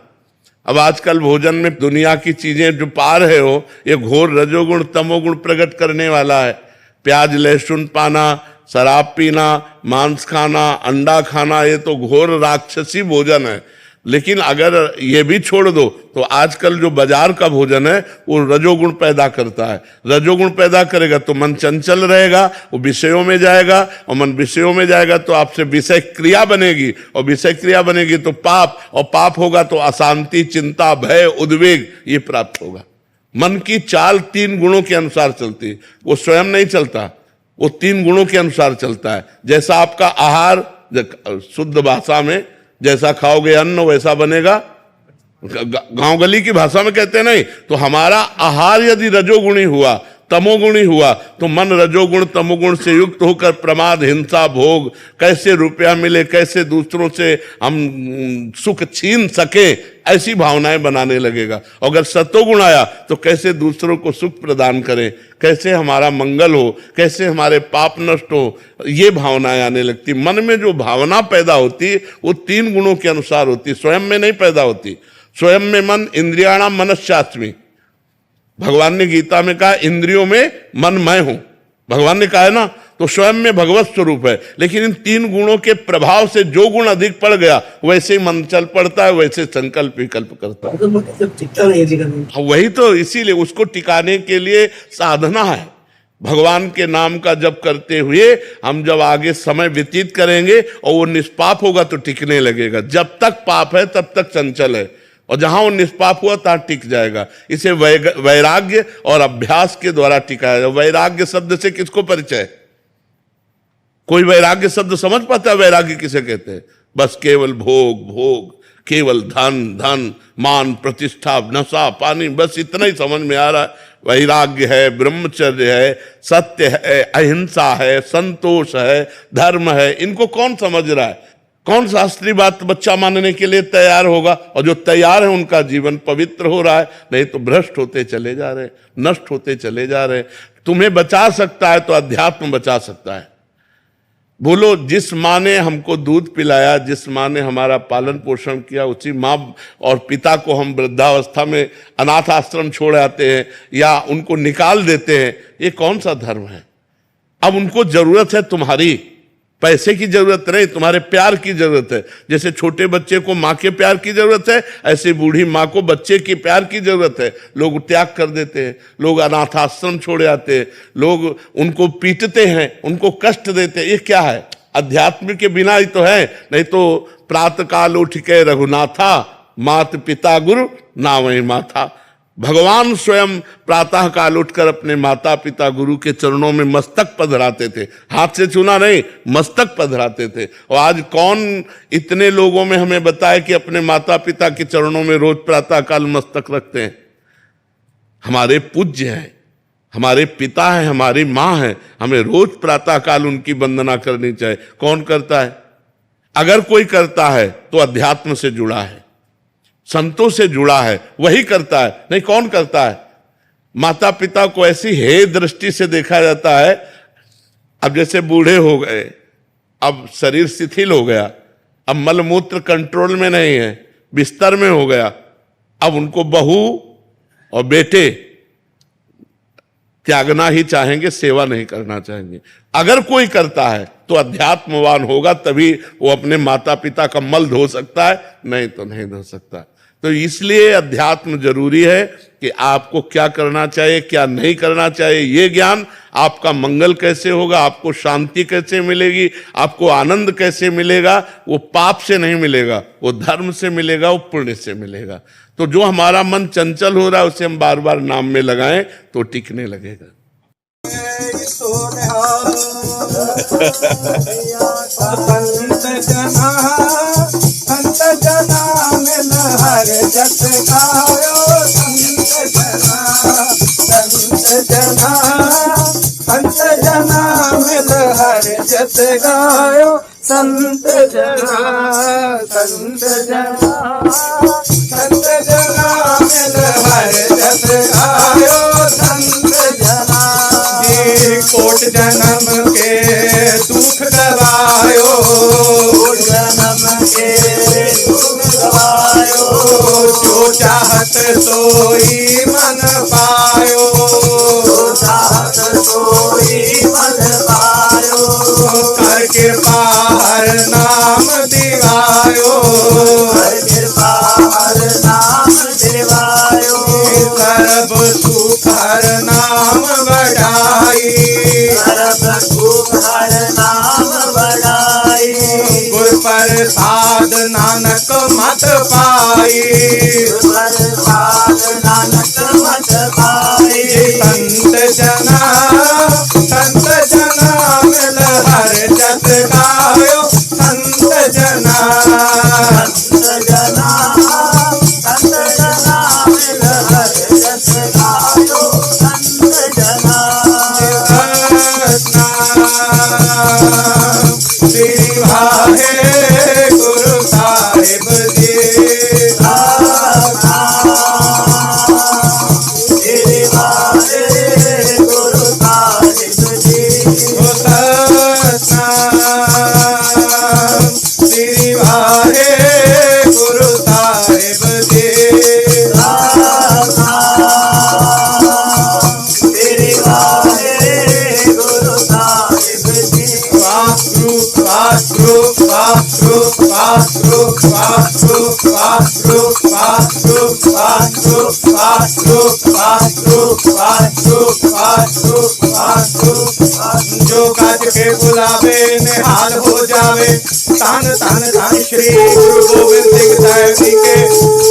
अब आजकल भोजन में दुनिया की चीजें जो पा रहे हो, ये घोर रजोगुण तमोगुण प्रकट करने वाला है। प्याज लहसुन पाना, शराब पीना, मांस खाना, अंडा खाना, ये तो घोर राक्षसी भोजन है। लेकिन अगर ये भी छोड़ दो तो आजकल जो बाजार का भोजन है वो रजोगुण पैदा करता है। रजोगुण पैदा करेगा तो मन चंचल रहेगा, वो विषयों में जाएगा, और मन विषयों में जाएगा तो आपसे विषय क्रिया बनेगी, और विषय क्रिया बनेगी तो पाप, और पाप होगा तो अशांति, चिंता, भय, उद्वेग, ये प्राप्त होगा। मन की चाल 3 गुणों के अनुसार चलती है, वो स्वयं नहीं चलता, वो 3 गुणों के अनुसार चलता है। जैसा आपका आहार, शुद्ध भाषा में जैसा खाओगे अन्न वैसा बनेगा, गांव गली की भाषा में कहते नहीं, तो हमारा आहार यदि रजोगुणी हुआ, तमोगुणी हुआ, तो मन रजोगुण तमोगुण से युक्त होकर प्रमाद, हिंसा, भोग, कैसे रुपया मिले, कैसे दूसरों से हम सुख छीन सके, ऐसी भावनाएं बनाने लगेगा। अगर सतोगुण आया तो कैसे दूसरों को सुख प्रदान करें, कैसे हमारा मंगल हो, कैसे हमारे पाप नष्ट हो, ये भावनाएं आने लगती। मन में जो भावना पैदा होती है वो 3 गुणों के अनुसार होती, स्वयं में नहीं पैदा होती। स्वयं में मन इंद्रियाणाम मनश्चास्मि, भगवान ने गीता में कहा इंद्रियों में मन मैं हूं, भगवान ने कहा है ना, तो स्वयं में भगवत स्वरूप है। लेकिन इन 3 गुणों के प्रभाव से जो गुण अधिक पड़ गया वैसे ही मन चल पड़ता है, वैसे संकल्प विकल्प करता है। वही तो, इसीलिए उसको टिकाने के लिए साधना है। भगवान के नाम का जप करते हुए हम जब आगे समय व्यतीत करेंगे और वो निष्पाप होगा तो टिकने लगेगा। जब तक पाप है तब तक चंचल है, और जहां वो निष्पाप हुआ तहां टिक जाएगा। इसे वैराग्य और अभ्यास के द्वारा टिकाया जाए। वैराग्य शब्द से किसको परिचय? कोई वैराग्य शब्द समझ पाता है? वैराग्य किसे कहते हैं? बस केवल भोग भोग, केवल धन धन, मान प्रतिष्ठा, नशा पानी, बस इतना ही समझ में आ रहा है। वैराग्य है, ब्रह्मचर्य है, सत्य है, अहिंसा है, संतोष है, धर्म है, इनको कौन समझ रहा है? कौन शास्त्रीय बात बच्चा मानने के लिए तैयार होगा? और जो तैयार है उनका जीवन पवित्र हो रहा है, नहीं तो भ्रष्ट होते चले जा रहे, नष्ट होते चले जा रहे। तुम्हें बचा सकता है तो अध्यात्म बचा सकता है। बोलो, जिस माँ ने हमको दूध पिलाया, जिस माँ ने हमारा पालन पोषण किया, उसी माँ और पिता को हम वृद्धावस्था में अनाथ आश्रम छोड़ आते हैं या उनको निकाल देते हैं, ये कौन सा धर्म है? अब उनको जरूरत है तुम्हारी, पैसे की जरूरत नहीं, तुम्हारे प्यार की जरूरत है। जैसे छोटे बच्चे को माँ के प्यार की जरूरत है, ऐसे बूढ़ी माँ को बच्चे की प्यार की जरूरत है। लोग त्याग कर देते हैं, लोग अनाथ आश्रम छोड़ आते हैं, लोग उनको पीटते हैं, उनको कष्ट देते हैं। ये क्या है? अध्यात्म के बिना ही तो है। नहीं तो प्रातः काल उठ के रघुनाथा, मात पिता गुरु नावै माथा। भगवान स्वयं प्रातः काल उठकर अपने माता पिता गुरु के चरणों में मस्तक पधराते थे, हाथ से छूना नहीं, मस्तक पधराते थे। और आज कौन इतने लोगों में हमें बताए कि अपने माता पिता के चरणों में रोज प्रातः काल मस्तक रखते हैं? हमारे पूज्य हैं, हमारे पिता हैं, हमारी माँ हैं, हमें रोज प्रातः काल उनकी वंदना करनी चाहिए। कौन करता है? अगर कोई करता है तो अध्यात्म से जुड़ा है, संतों से जुड़ा है, वही करता है। नहीं, कौन करता है? माता पिता को ऐसी हे दृष्टि से देखा जाता है। अब जैसे बूढ़े हो गए, अब शरीर शिथिल हो गया, अब मलमूत्र कंट्रोल में नहीं है, बिस्तर में हो गया, अब उनको बहू और बेटे त्यागना ही चाहेंगे, सेवा नहीं करना चाहेंगे। अगर कोई करता है तो अध्यात्मवान होगा, तभी वो अपने माता पिता का मल धो सकता है, नहीं तो नहीं धो सकता। तो इसलिए अध्यात्म जरूरी है कि आपको क्या करना चाहिए, क्या नहीं करना चाहिए, ये ज्ञान आपका मंगल कैसे होगा, आपको शांति कैसे मिलेगी, आपको आनंद कैसे मिलेगा, वो पाप से नहीं मिलेगा, वो धर्म से मिलेगा, वो पुण्य से मिलेगा। तो जो हमारा मन चंचल हो रहा है उसे हम बार बार नाम में लगाएं तो टिकने लगेगा। संत जना मिल हर जस गायो, संत जना मिल हर जस गायो, संत जना मिल हर जस गायो, संत जना कोट जन्म के दुख गवायो, जन्म के दुख गवायो, जो चाहत सोई मन पायो, जो चाहत सोई मन पायो, करके बाहर नाम दिवायो, करके बाहर नाम दिवायो, सर्व सुख हर नाम बढ़ाई, सर्व सुख हर नाम बढ़ाई, गुर प्रसाद नानक मत पाई, प्रसाद नानक मत पाई, संत जना मिल हर जस गायो, संत जना मिल हर जस गायो, संत जना श्री वाहे गुरु साहिब जी, श्री वाहे गुरु साहिब जी, श्री वाहे गुरु साहिब जी, श्री वाहे गुरु साहिब जी, वासु वासु वासु वासु वासु वासु वासु वासु वासु वासु वासु वासु वासु, जो गज के बुलावे निहाल हो जावे, तान तान तान श्री गुरु गोविंद सिंह साहिब जी के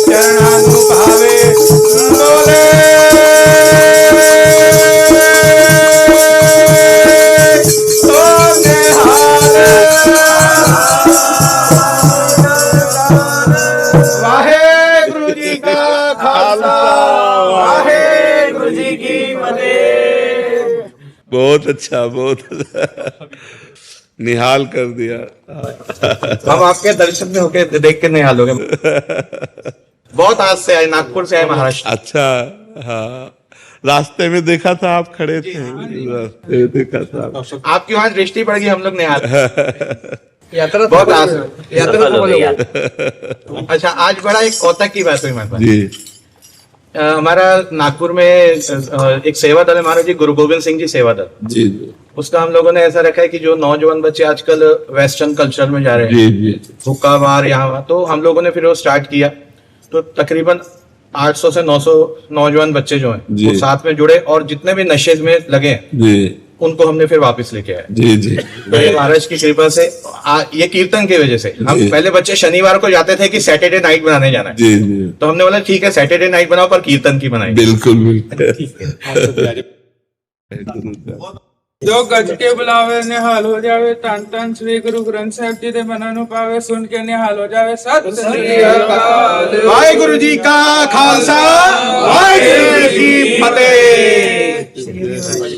चरणानुभावे बोले तो निहाल। वाहेगुरु जी का खालसा, वाहेगुरु जी की फतेह। बहुत अच्छा, बहुत अच्छा। निहाल कर दिया। हम आपके दर्शन में होके देख के निहाल हो गए। बहुत आज से आए, नागपुर से आए, महाराष्ट्र। अच्छा, हाँ, रास्ते में देखा था आप खड़े थे, रास्ते में देखा था। आपकी वहां दृष्टि पड़ गई, हम लोग निहाल। यात्रा बहुत आज यात्रा तो बोलो। अच्छा, आज बड़ा एक कौतक की बात हुई हमारे पास जी। हमारा नागपुर में एक सेवा दल है, महाराज जी गुरु गोविंद सिंह जी सेवा दल जी जी उसका हम लोगों ने ऐसा रखा है कि जो नौजवान बच्चे आजकल वेस्टर्न कल्चर में जा रहे हैं, जी जी हुक्का बार यहाँ, तो हम लोगों ने फिर वो स्टार्ट किया। तो तकरीबन 800 से 900 नौजवान बच्चे जो हैं वो साथ में जुड़े, और जितने भी नशे में लगे हैं जी उनको हमने फिर वापस लेके आए। जी जी तो ये महाराज की कृपा से ये कीर्तन की वजह से हम जी। पहले बच्चे शनिवार को जाते थे कि सैटरडे नाइट बनाने जाना है, जी जी तो हमने बोला ठीक है सैटरडे नाइट बनाओ पर कीर्तन की बनाएंगे। बिल्कुल बिल्कुल। जो गज के बुलावे निहाल हो जावे, तन तन श्री गुरु ग्रंथ साहिब जी दे मना नु पावे, सुन के निहाल हो जावे। सत श्री अकाल। वाहिगुरु जी का खालसा, वाहिगुरु जी की फतेह।